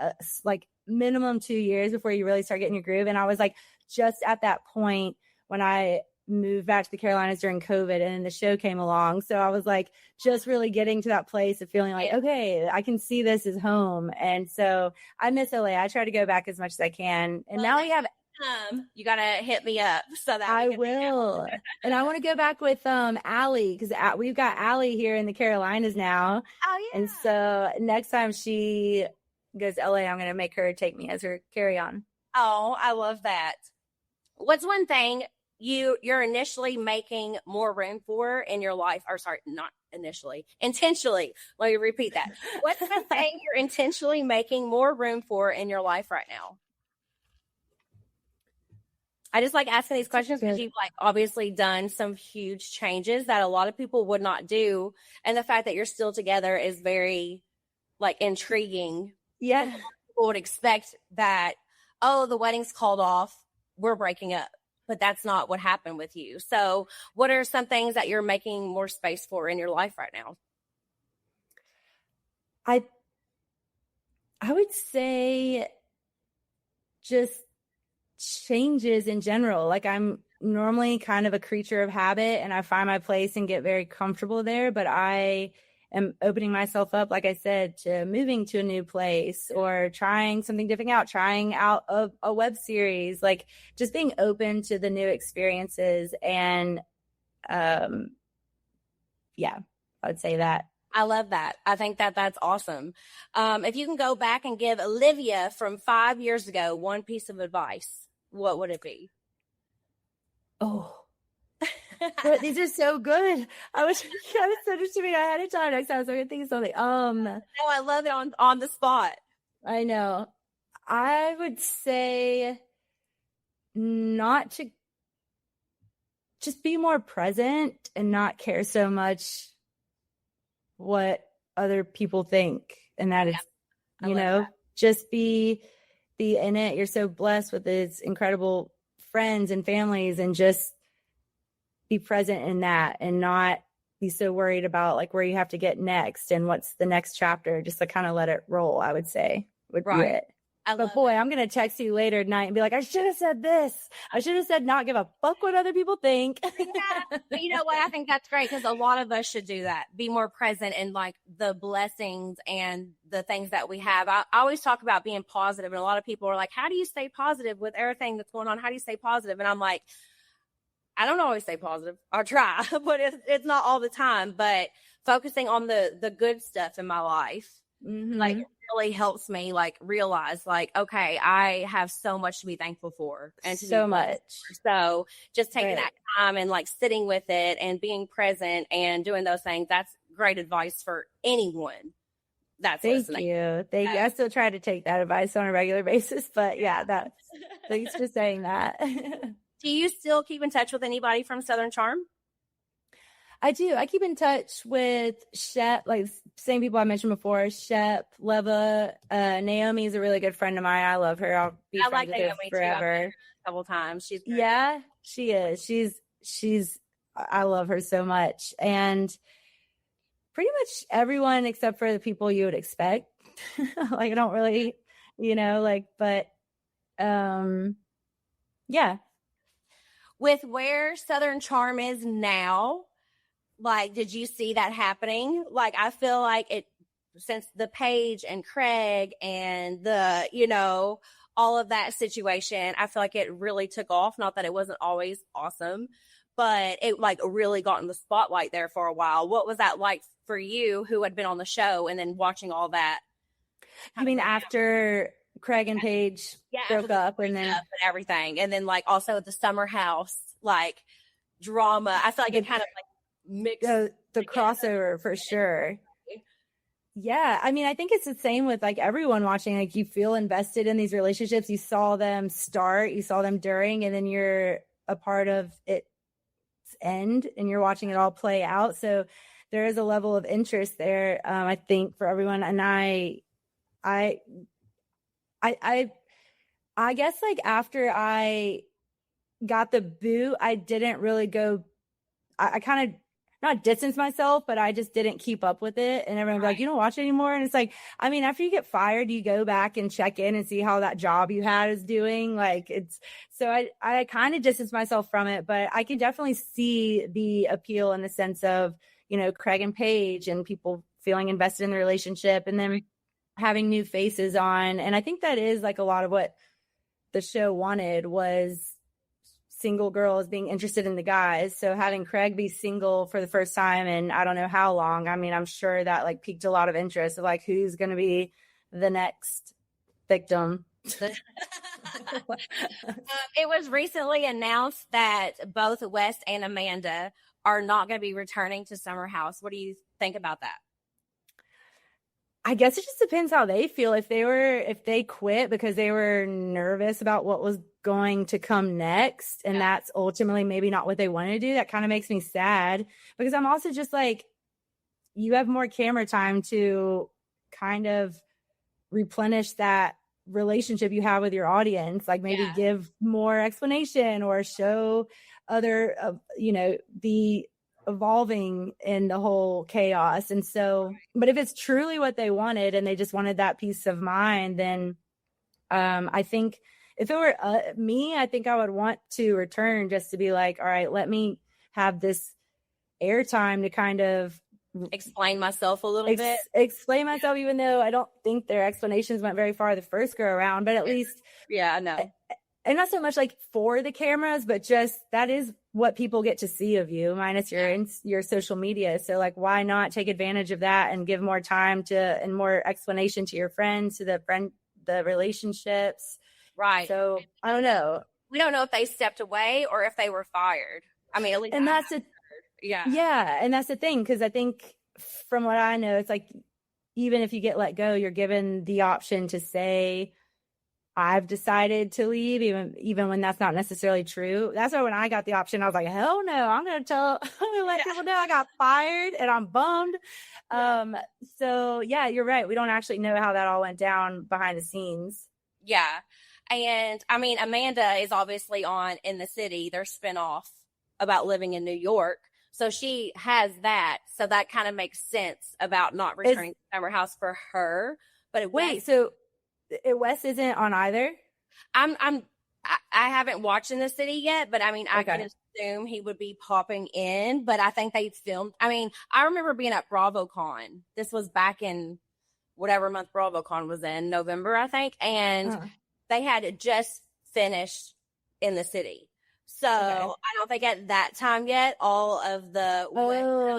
like minimum 2 years before you really start getting your groove. And I was like just at that point when I moved back to the Carolinas during COVID, and then the show came along. So I was like just really getting to that place of feeling like, okay, I can see this as home. And so I miss LA. I try to go back as much as I can. And now we have you gotta hit me up so that I will. And I want to go back with Allie, because we've got Allie here in the Carolinas now. Oh yeah. And so next time she goes to LA, I'm gonna make her take me as her carry-on. Oh, I love that. What's one thing you're initially making more room for in your life? Or sorry, not initially, intentionally. Let me repeat that. What's one thing you're intentionally making more room for in your life right now? I just like asking these questions because you've like obviously done some huge changes that a lot of people would not do. And the fact that you're still together is very like intriguing. Yeah. People would expect that, oh, the wedding's called off, we're breaking up. But that's not what happened with you. So what are some things that you're making more space for in your life right now? I would say just changes in general. Like I'm normally kind of a creature of habit, and I find my place and get very comfortable there, but I am opening myself up, like I said, to moving to a new place or trying something different out, trying out a web series, like just being open to the new experiences. And yeah, I would say that. I love that. I think that that's awesome. If you can go back and give Olivia from 5 years ago one piece of advice, what would it be? Oh, these are so good. I was so just to me ahead of time. Next time I was going to think of something. Oh, I love it on the spot. I know. I would say not to just be more present and not care so much what other people think, and that it's, I you love know, that. just be in it. You're so blessed with these incredible friends and families, and just be present in that and not be so worried about like where you have to get next and what's the next chapter. Just to kind of let it roll, I would say would be Right. it. I But love boy, it. I'm going to text you later tonight and be like, I should have said this. I should have said not give a fuck what other people think. Yeah. But you know what? I think that's great because a lot of us should do that. Be more present in like the blessings and the things that we have. I always talk about being positive, and a lot of people are like, how do you stay positive with everything that's going on? How do you stay positive? And I'm like, I don't always stay positive. I'll try, but it's not all the time. But focusing on the good stuff in my life, like it really helps me like realize like, okay, I have so much to be thankful for and to So be blessed much. for. So just taking Right. that time and like sitting with it and being present and doing those things, that's great advice for anyone that's Thank listening. you. Thank you. I still try to take that advice on a regular basis, but yeah, thanks for saying that. Do you still keep in touch with anybody from Southern Charm? I do. I keep in touch with Shep, like same people I mentioned before, Shep, Leva, Naomi is a really good friend of mine. I love her. I'll be I friends like with her Naomi too. I've met forever. her a couple times. She's great. Yeah, she is. She's I love her so much. And pretty much everyone except for the people you would expect. Like I don't really, but yeah. With where Southern Charm is now, like, did you see that happening? Like, I feel like it, since the Paige and Craig and the, all of that situation, I feel like it really took off. Not that it wasn't always awesome, but it like really got in the spotlight there for a while. What was that like for you who had been on the show and then watching all that? You mean after Craig and Paige broke up and then everything. And then like also the summer house, like drama. I feel like it kind of like mixed the crossover for sure. Yeah. I mean, I think it's the same with like everyone watching, like you feel invested in these relationships. You saw them start, you saw them during, and then you're a part of its end and you're watching it all play out. So there is a level of interest there. I think for everyone. And I guess like after I got the boot, I didn't really go, I kind of not distance myself, but I just didn't keep up with it. And everyone's like, you don't watch it anymore. And it's like, I mean, after you get fired, you go back and check in and see how that job you had is doing. Like so I kind of distance myself from it, but I can definitely see the appeal in the sense of, Craig and Paige and people feeling invested in the relationship and then having new faces on. And I think that is like a lot of what the show wanted was single girls being interested in the guys. So having Craig be single for the first time and I don't know how long, I mean, I'm sure that like piqued a lot of interest of like who's going to be the next victim. It was recently announced that both West and Amanda are not going to be returning to Summer House. What do you think about that? I guess it just depends how they feel. If they quit because they were nervous about what was going to come next, and that's ultimately maybe not what they want to do, that kind of makes me sad because I'm also just like, you have more camera time to kind of replenish that relationship you have with your audience, like maybe give more explanation or show other, the evolving in the whole chaos. And so, but if it's truly what they wanted and they just wanted that peace of mind, then I think if it were me, I think I would want to return just to be like, all right, let me have this airtime to kind of explain myself a little bit. Explain myself, even though I don't think their explanations went very far the first go around, but at least, I know. And not so much like for the cameras, but just that is what people get to see of you, minus your social media. So like, why not take advantage of that and give more time and more explanation to your friends, to the relationships. Right. So I don't know. We don't know if they stepped away or if they were fired. I mean, at least, and that's it. Yeah. And that's the thing. Cause I think from what I know, it's like, even if you get let go, you're given the option to say, I've decided to leave, even when that's not necessarily true. That's why when I got the option, I was like, hell no, I'm going to let people know I got fired and I'm bummed. So yeah, you're right. We don't actually know how that all went down behind the scenes. Yeah. And I mean, Amanda is obviously on In the City, their spinoff about living in New York. So she has that. So that kind of makes sense about not returning to Summer House for her. But so Wes isn't on either? I haven't watched In the City yet, but I mean, I can assume he would be popping in, but I think they filmed. I mean, I remember being at BravoCon. This was back in whatever month BravoCon was in, November, I think. And they had just finished In the City. So I don't think at that time yet, all of the.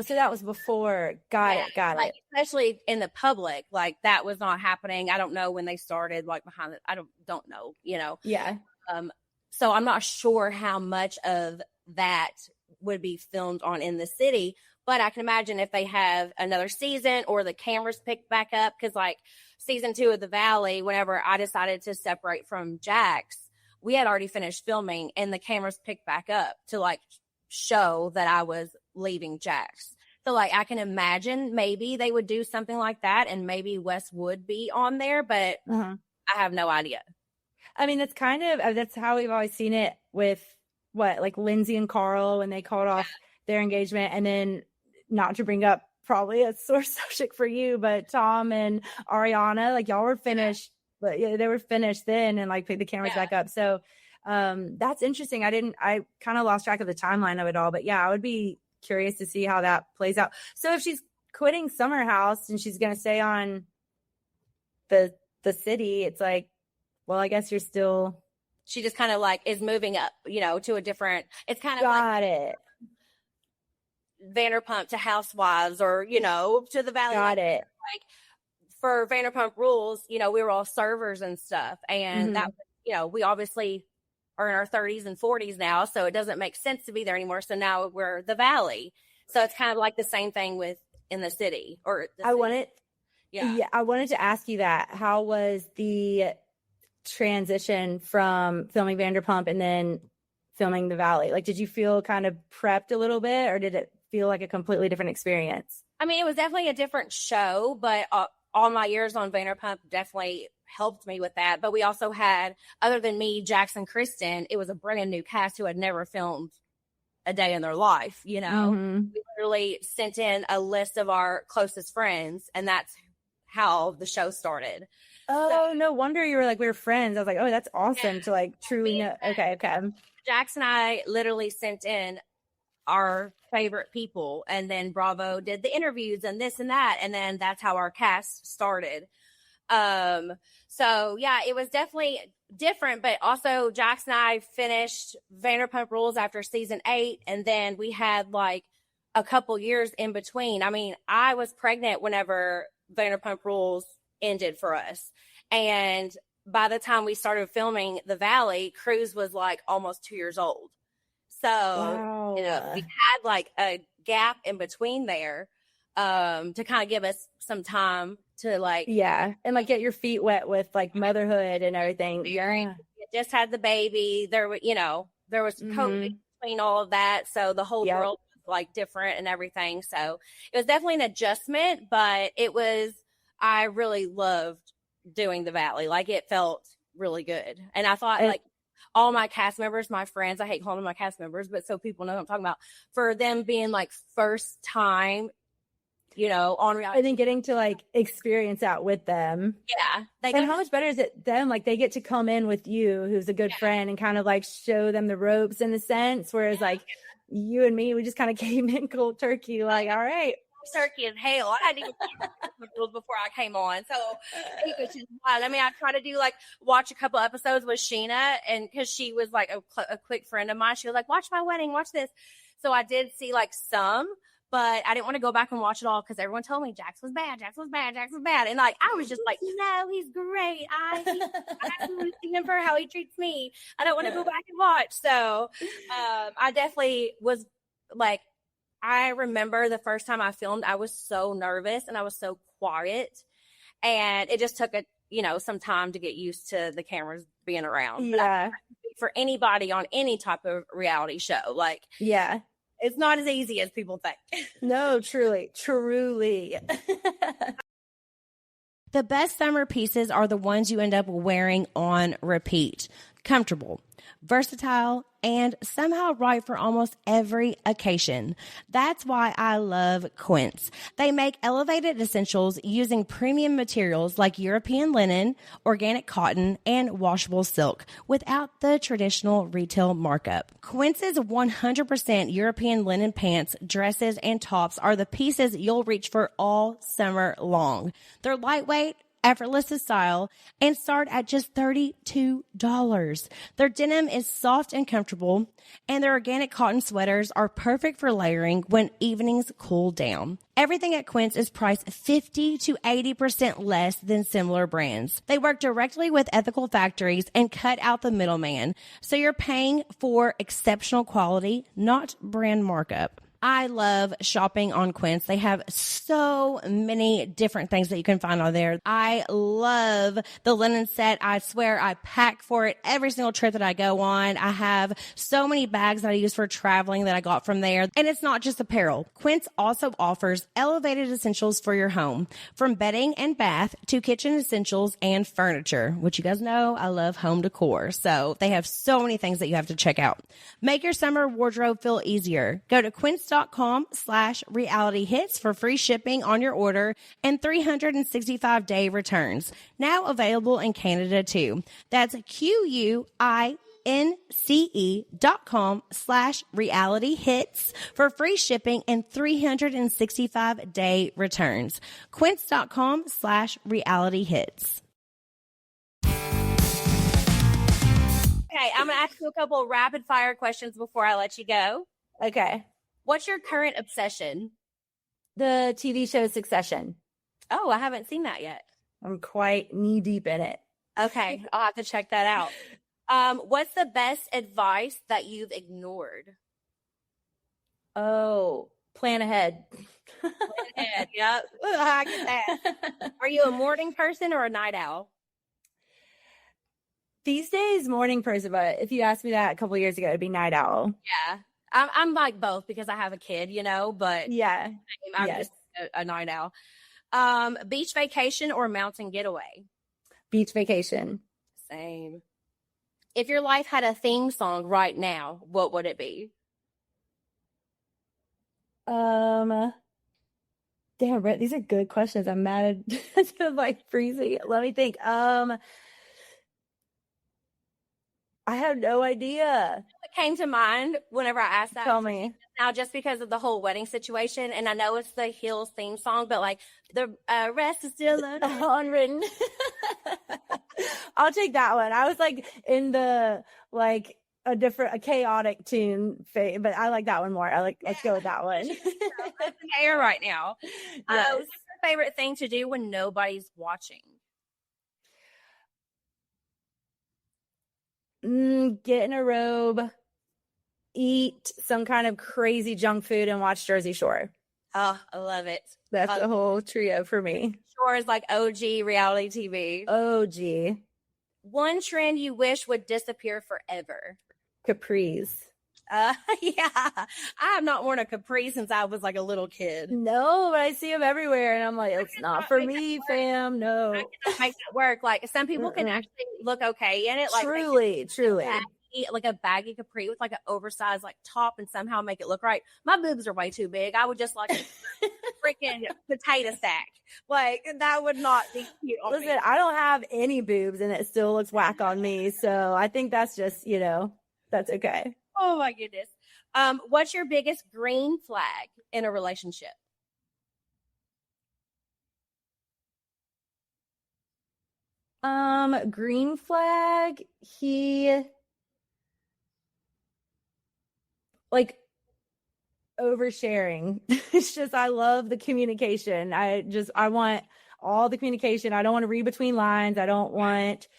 So that was before. Got it. Especially in the public, like that was not happening. I don't know when they started, like behind it. I don't know, Yeah. So I'm not sure how much of that would be filmed on In the City, but I can imagine if they have another season or the cameras pick back up, because like season 2 of The Valley, whenever I decided to separate from Jax, we had already finished filming and the cameras picked back up to like show that I was leaving Jax. So like I can imagine maybe they would do something like that and maybe Wes would be on there, but I have no idea. I mean, that's how we've always seen it with like Lindsay and Carl when they called off their engagement. And then, not to bring up probably a sore subject for you, but Tom and Ariana, like y'all were finished. But yeah, they were finished then and like picked the cameras back up. So that's interesting. I kind of lost track of the timeline of it all. But yeah, I would be curious to see how that plays out. So if she's quitting Summer House and she's going to stay on the City, it's like, well, I guess you're still. She just kind of like is moving up, to a different. It's kind of got it. Vanderpump to Housewives or, to the Valley. Got it. Like, for Vanderpump Rules, we were all servers and stuff. And that, we obviously are in our 30s and 40s now. So it doesn't make sense to be there anymore. So now we're the Valley. So it's kind of like the same thing with In the City or. I wanted to ask you that. How was the transition from filming Vanderpump and then filming the Valley? Like, did you feel kind of prepped a little bit or did it feel like a completely different experience? I mean, it was definitely a different show, but all my years on Vanderpump definitely helped me with that. But we also had, other than me, Jax and Kristen, it was a brand new cast who had never filmed a day in their life, We literally sent in a list of our closest friends, and that's how the show started. Oh, so, no wonder you were like, we were friends. I was like, oh, that's awesome to like truly know. Okay. Jax and I literally sent in our favorite people, and then Bravo did the interviews and this and that, and then that's how our cast started. So yeah, it was definitely different, but also Jax and I finished Vanderpump Rules after season 8, and then we had like a couple years in between. I mean, I was pregnant whenever Vanderpump Rules ended for us, and by the time we started filming The Valley, Cruz was like almost 2 years old. So, we had like a gap in between there to kind of give us some time to like. Yeah. And like get your feet wet with like motherhood and everything. Yeah. Just had the baby. There was COVID between all of that. So the whole world was like different and everything. So it was definitely an adjustment, but I really loved doing The Valley. Like it felt really good. And I thought like, all my cast members, my friends, I hate calling them my cast members, but so people know what I'm talking about, for them being like first time, on reality. And then getting to like experience that with them. Yeah. And how much better is it them? Like they get to come in with you, who's a good friend, and kind of like show them the ropes in a sense. Whereas like you and me, we just kind of came in cold turkey, like, all right. Turkey and hail. I hadn't even rules before I came on, so it was just wild. I mean, I tried to watch a couple episodes with Sheena, and because she was like a quick friend of mine, she was like, "Watch my wedding, watch this." So I did see like some, but I didn't want to go back and watch it all because everyone told me Jax was bad, and like I was just like, "No, he's great. I remember how he treats me. I don't want to go back and watch." So I definitely was like. I remember the first time I filmed, I was so nervous and I was so quiet, and it just took some time to get used to the cameras being around. But Yeah. for anybody on any type of reality show, like, Yeah. it's not as easy as people think. No, truly. The best summer pieces are the ones you end up wearing on repeat. Comfortable, versatile, and somehow right for almost every occasion. That's why I love Quince. They make elevated essentials using premium materials like European linen, organic cotton, and washable silk without the traditional retail markup. Quince's 100% European linen pants, dresses, and tops are the pieces you'll reach for all summer long. They're lightweight, effortless to style, and start at just $32. Their denim is soft and comfortable, and their organic cotton sweaters are perfect for layering when evenings cool down. Everything at Quince is priced 50 to 80% less than similar brands. They work directly with ethical factories and cut out the middleman, so you're paying for exceptional quality, not brand markup. I love shopping on Quince. They have so many different things that you can find on there. I love the linen set. I swear I pack for it every single trip that I go on. I have so many bags that I use for traveling that I got from there. And it's not just apparel. Quince also offers elevated essentials for your home, from bedding and bath to kitchen essentials and furniture, which you guys know I love home decor. So they have so many things that you have to check out. Make your summer wardrobe feel easier. Go to quince.com/realityhits for free shipping on your order and 365-day returns. Now available in Canada too. That's QUINCE.com/realityhits for free shipping and 365-day returns. Quince.com/realityhits. Okay, I'm going to ask you a couple of rapid fire questions before I let you go. Okay. What's your current obsession? The TV show Succession. Oh, I haven't seen that yet. I'm quite knee deep in it. Okay, I'll have to check that out. What's the best advice that you've ignored? Oh, plan ahead. Yep. I get that. Are you a morning person or a night owl? These days, morning person, but if you asked me that a couple years ago, it'd be night owl. Yeah. I'm like both because I have a kid, but Yeah. I'm just a night owl. Beach vacation or mountain getaway? Beach vacation. Same. If your life had a theme song right now, what would it be? Damn, Britt, these are good questions. I'm mad at like freezing. Let me think. I have no idea. What came to mind whenever I asked that? Tell me. Now, just because of the whole wedding situation, and I know it's the Hills theme song, but like the rest is still unwritten. I'll take that one. I was like in the like a chaotic tune, but I like that one more. Let's go with that one. Air right now. Yes. What's your favorite thing to do when nobody's watching? Get in a robe, eat some kind of crazy junk food, and watch Jersey Shore. Oh, I love it. That's the whole trio for me. Shore is like OG reality TV. OG. One trend you wish would disappear forever? Capris. Yeah. I have not worn a capri since I was like a little kid. No, but I see them everywhere, and I'm like, it's not for me, fam. No. I cannot make that work. Like, some people can actually look okay in it. Like, truly. Like a baggy capri with like an oversized like top and somehow make it look right. My boobs are way too big. I would just like a freaking potato sack. Like, that would not be cute on me. Listen, I don't have any boobs, and it still looks whack on me. So I think that's just, that's okay. Oh my goodness. What's your biggest green flag in a relationship? Green flag, he like oversharing. It's just, I love the communication. I want all the communication. I don't want to read between lines. I don't want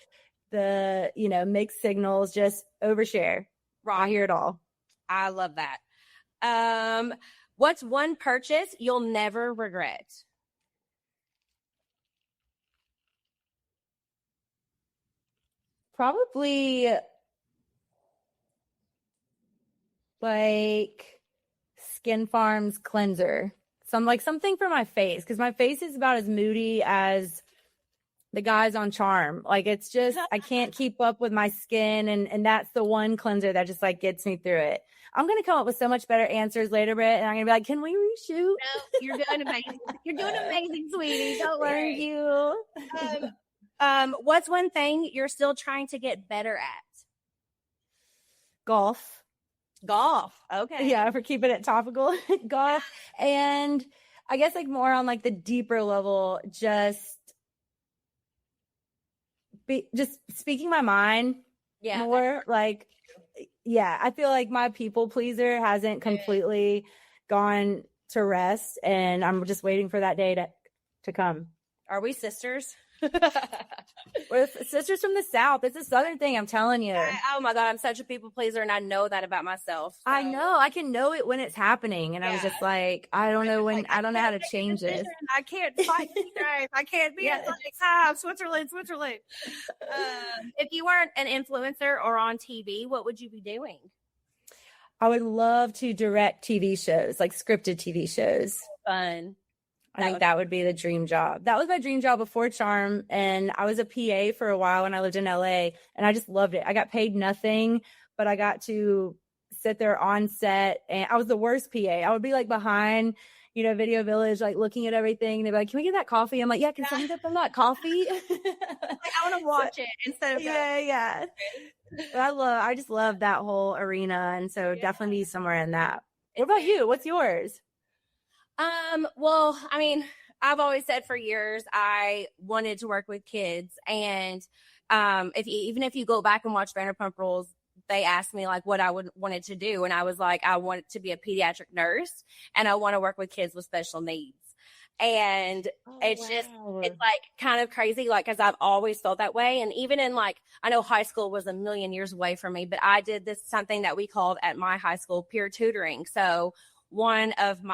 the, mixed signals. Just overshare. I hear it all. I love that. What's one purchase you'll never regret? Probably like Skin Farm's cleanser. Something for my face, because my face is about as moody as the guys on Charm. Like, it's just, I can't keep up with my skin, and that's the one cleanser that just like gets me through it. I'm gonna come up with so much better answers later, Britt, and I'm gonna be like, can we reshoot? No, you're doing amazing. You're doing amazing, sweetie. Don't worry. Thank you. What's one thing you're still trying to get better at? Golf. Okay. Yeah, for keeping it topical. Golf. And I guess like more on like the deeper level, just speaking my mind more. Like, yeah, I feel like my people pleaser hasn't completely gone to rest, and I'm just waiting for that day to come. Are we sisters? We're sisters from the South. It's a Southern thing, I'm telling you. Oh my God, I'm such a people pleaser, and I know that about myself. So. I know. I can know it when it's happening, and I was just like, I don't know how to change this. I can't fight these guys. I can't be at Switzerland. If you weren't an influencer or on TV, what would you be doing? I would love to direct TV shows, like scripted TV shows. Fun. I think that would be the dream job. That was my dream job before Charm. And I was a PA for a while when I lived in LA, and I just loved it. I got paid nothing, but I got to sit there on set, and I was the worst PA. I would be like behind, Video Village, like looking at everything. And they'd be like, can we get that coffee? I'm like, yeah, can someone get them that coffee? I want to watch it instead of Yeah. But I just love that whole arena. And so definitely be somewhere in that. What about you? What's yours? Well, I mean, I've always said for years I wanted to work with kids, and if you go back and watch Vanderpump Rules, they asked me like what I wanted to do, and I was like, I want to be a pediatric nurse, and I want to work with kids with special needs. And it's like kind of crazy, like, because I've always felt that way. And even in like, I know high school was a million years away from me, but I did something that we called at my high school peer tutoring. So one of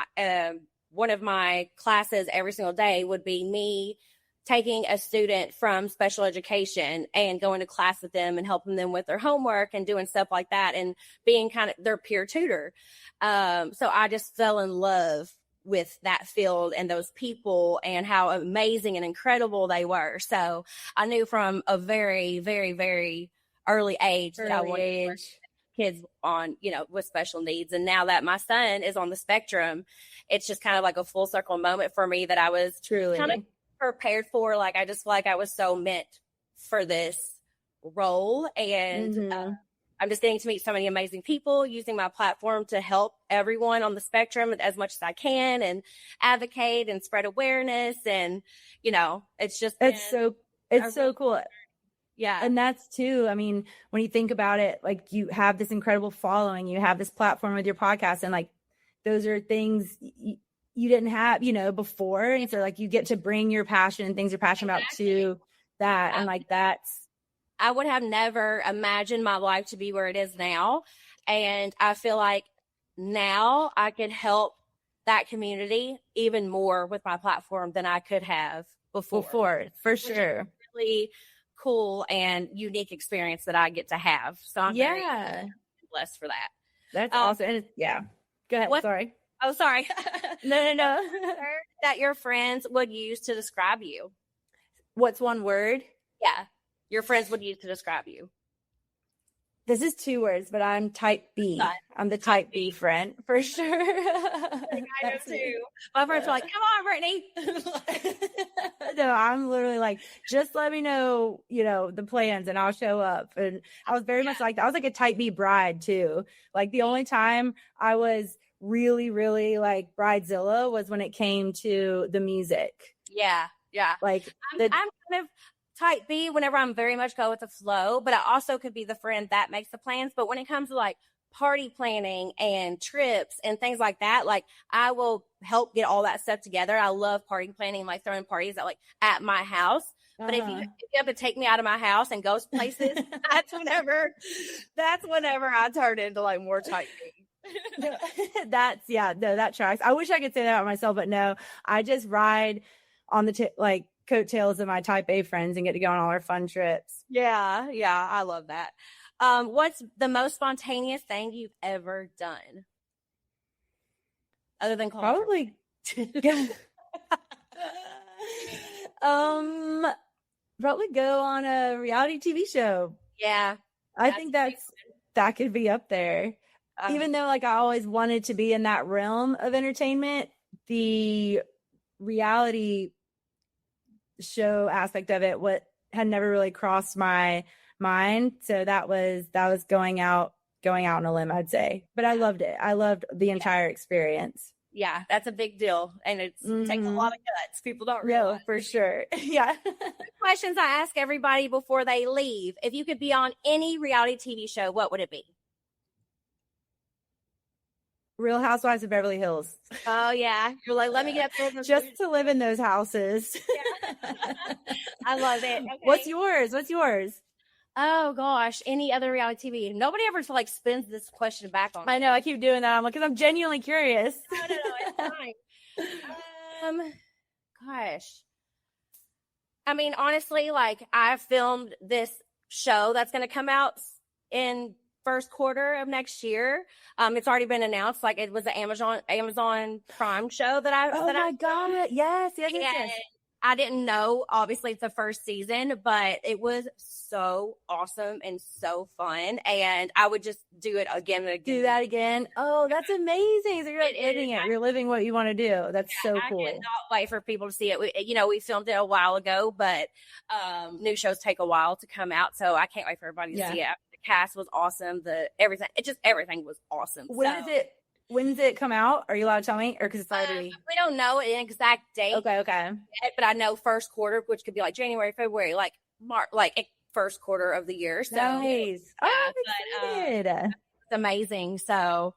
my classes every single day would be me taking a student from special education and going to class with them and helping them with their homework and doing stuff like that and being kind of their peer tutor. So I just fell in love with that field and those people and how amazing and incredible they were. So I knew from a very, very, very early age that I wanted to work with kids on, with special needs. And now that my son is on the spectrum, it's just kind of like a full circle moment for me that I was truly kind of prepared for. Like, I just feel like I was so meant for this role. And I'm just getting to meet so many amazing people, using my platform to help everyone on the spectrum as much as I can and advocate and spread awareness. And, it's just, it's so cool. Yeah. And that's too, I mean, when you think about it, like, you have this incredible following, you have this platform with your podcast, and like, those are things you didn't have, before. And so like, you get to bring your passion and things you're passionate about to that. And like, I would have never imagined my life to be where it is now. And I feel like now I can help that community even more with my platform than I could have before. For sure. Really cool and unique experience that I get to have. So I'm very blessed for that. That's awesome. And go ahead. Sorry. Oh, sorry. No. That your friends would use to describe you. What's one word? Yeah. Your friends would use to describe you. This is 2 words, but I'm type B. I'm the type B friend for sure. I know too. My friends are like, come on, Brittany. No, I'm literally like, just let me know, the plans and I'll show up. And I was very much like that. I was like a type B bride too. Like, the only time I was really, really like bridezilla was when it came to the music. Yeah. Like, I'm kind of type B whenever I'm very much go with the flow, but I also could be the friend that makes the plans. But when it comes to like party planning and trips and things like that, like, I will help get all that stuff together. I love party planning, like throwing parties at my house. But if you have to take me out of my house and go places, that's whenever I turn into like more type B. That tracks. I wish I could say that about myself, but no, I just ride on the coattails of my type A friends and get to go on all our fun trips. Yeah, I love that. What's the most spontaneous thing you've ever done? Other than Probably probably go on a reality TV show. Yeah. I think that could be up there. Even though like I always wanted to be in that realm of entertainment, the reality show aspect of it had never really crossed my mind. So that was going out on a limb, I'd say. But I loved it. I loved the entire experience. Yeah, that's a big deal. And it takes a lot of guts. People don't realize. Yeah, for sure. Yeah. Questions I ask everybody before they leave. If you could be on any reality TV show, what would it be? Real Housewives of Beverly Hills. Oh, yeah. You're like, let me get up there. Just to live in those houses. Yeah. I love it. Okay. What's yours? Oh, gosh. Any other reality TV? Nobody ever like spins this question back on me. I know. I keep doing that. I'm like, because I'm genuinely curious. No, it's fine. Gosh. I mean, honestly, like I filmed this show that's going to come out in first quarter of next year. It's already been announced. Like it was an Amazon Prime show that I. Oh my God! Yes. I didn't know. Obviously, it's the first season, but it was so awesome and so fun, and I would just do it again and again. Do that again. Oh, that's amazing! So you're like editing it. You're living what you want to do. That's so cool. I cannot wait for people to see it. We filmed it a while ago, but new shows take a while to come out, so I can't wait for everybody to see it. The cast was awesome. Everything was awesome. When does it come out? Are you allowed to tell me? Or because it's already... we don't know an exact date. Okay. But I know first quarter, which could be like January, February, like March, like first quarter of the year. So, nice. I'm excited. It's amazing. So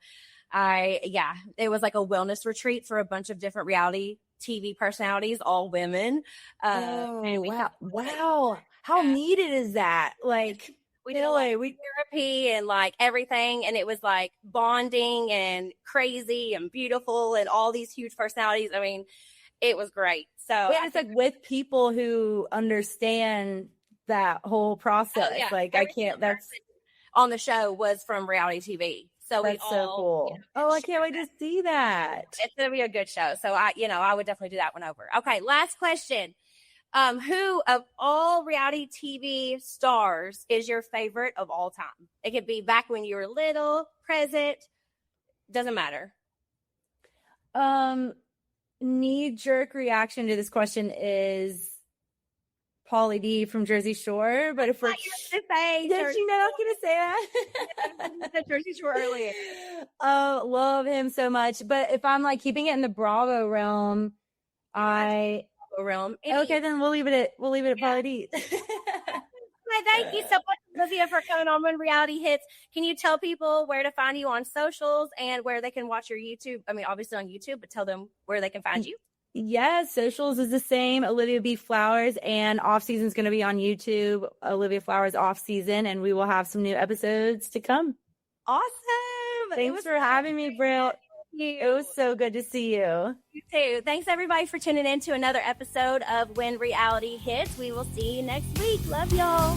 it was like a wellness retreat for a bunch of different reality TV personalities, all women. Wow. How needed is that? Like... We did therapy and like everything, and it was like bonding and crazy and beautiful and all these huge personalities. I mean, it was great. So it's like with people who understand that whole process. Like I can't. That's on the show was from reality TV. So that's so cool. I can't wait to see that. It's gonna be a good show. So I would definitely do that one over. Okay, last question. Who of all reality TV stars is your favorite of all time? It could be back when you were little, present, doesn't matter. Knee-jerk reaction to this question is Pauly D from Jersey Shore, but if we're did you know I was gonna say that? I said Jersey Shore earlier. Oh, love him so much. But if I'm like keeping it in the Bravo realm, Okay, then we'll leave it at Pauly D. Thank you so much, Olivia, for coming on When Reality Hits. Can you tell people where to find you on socials and where they can watch your YouTube? I mean, obviously on YouTube, but tell them where they can find you. Yes, socials is the same. Olivia B. Flowers, and off season is going to be on YouTube. Olivia Flowers off season, and we will have some new episodes to come. Awesome! Thanks for having me, Brill. It was so good to see you. You too. Thanks everybody for tuning in to another episode of When Reality Hits. We will see you next week. Love y'all.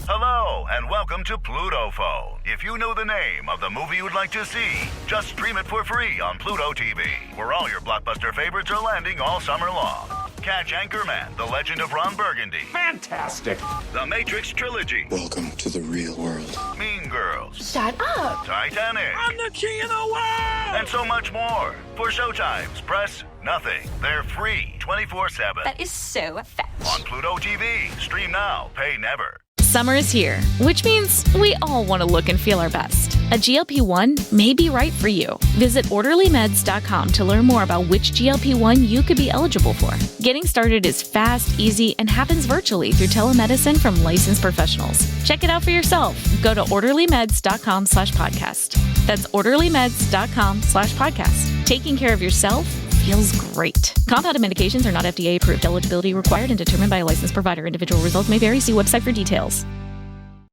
Hello, and welcome to Pluto Phone. If you know the name of the movie you'd like to see, just stream it for free on Pluto TV, where all your blockbuster favorites are landing all summer long. Catch Anchorman, The Legend of Ron Burgundy. Fantastic. The Matrix Trilogy. Welcome to the real world. Mean Girls. Shut up. Titanic. I'm the king of the world. And so much more. For showtimes, press nothing. They're free 24/7. That is so fetch. On Pluto TV. Stream now. Pay never. Summer is here, which means we all want to look and feel our best. A GLP-1 may be right for you. Visit orderlymeds.com to learn more about which GLP-1 you could be eligible for. Getting started is fast, easy, and happens virtually through telemedicine from licensed professionals. Check it out for yourself. Go to orderlymeds.com/podcast. That's orderlymeds.com/podcast. Taking care of yourself feels great. Compounded medications are not FDA approved. Eligibility required and determined by a licensed provider. Individual results may vary. See website for details.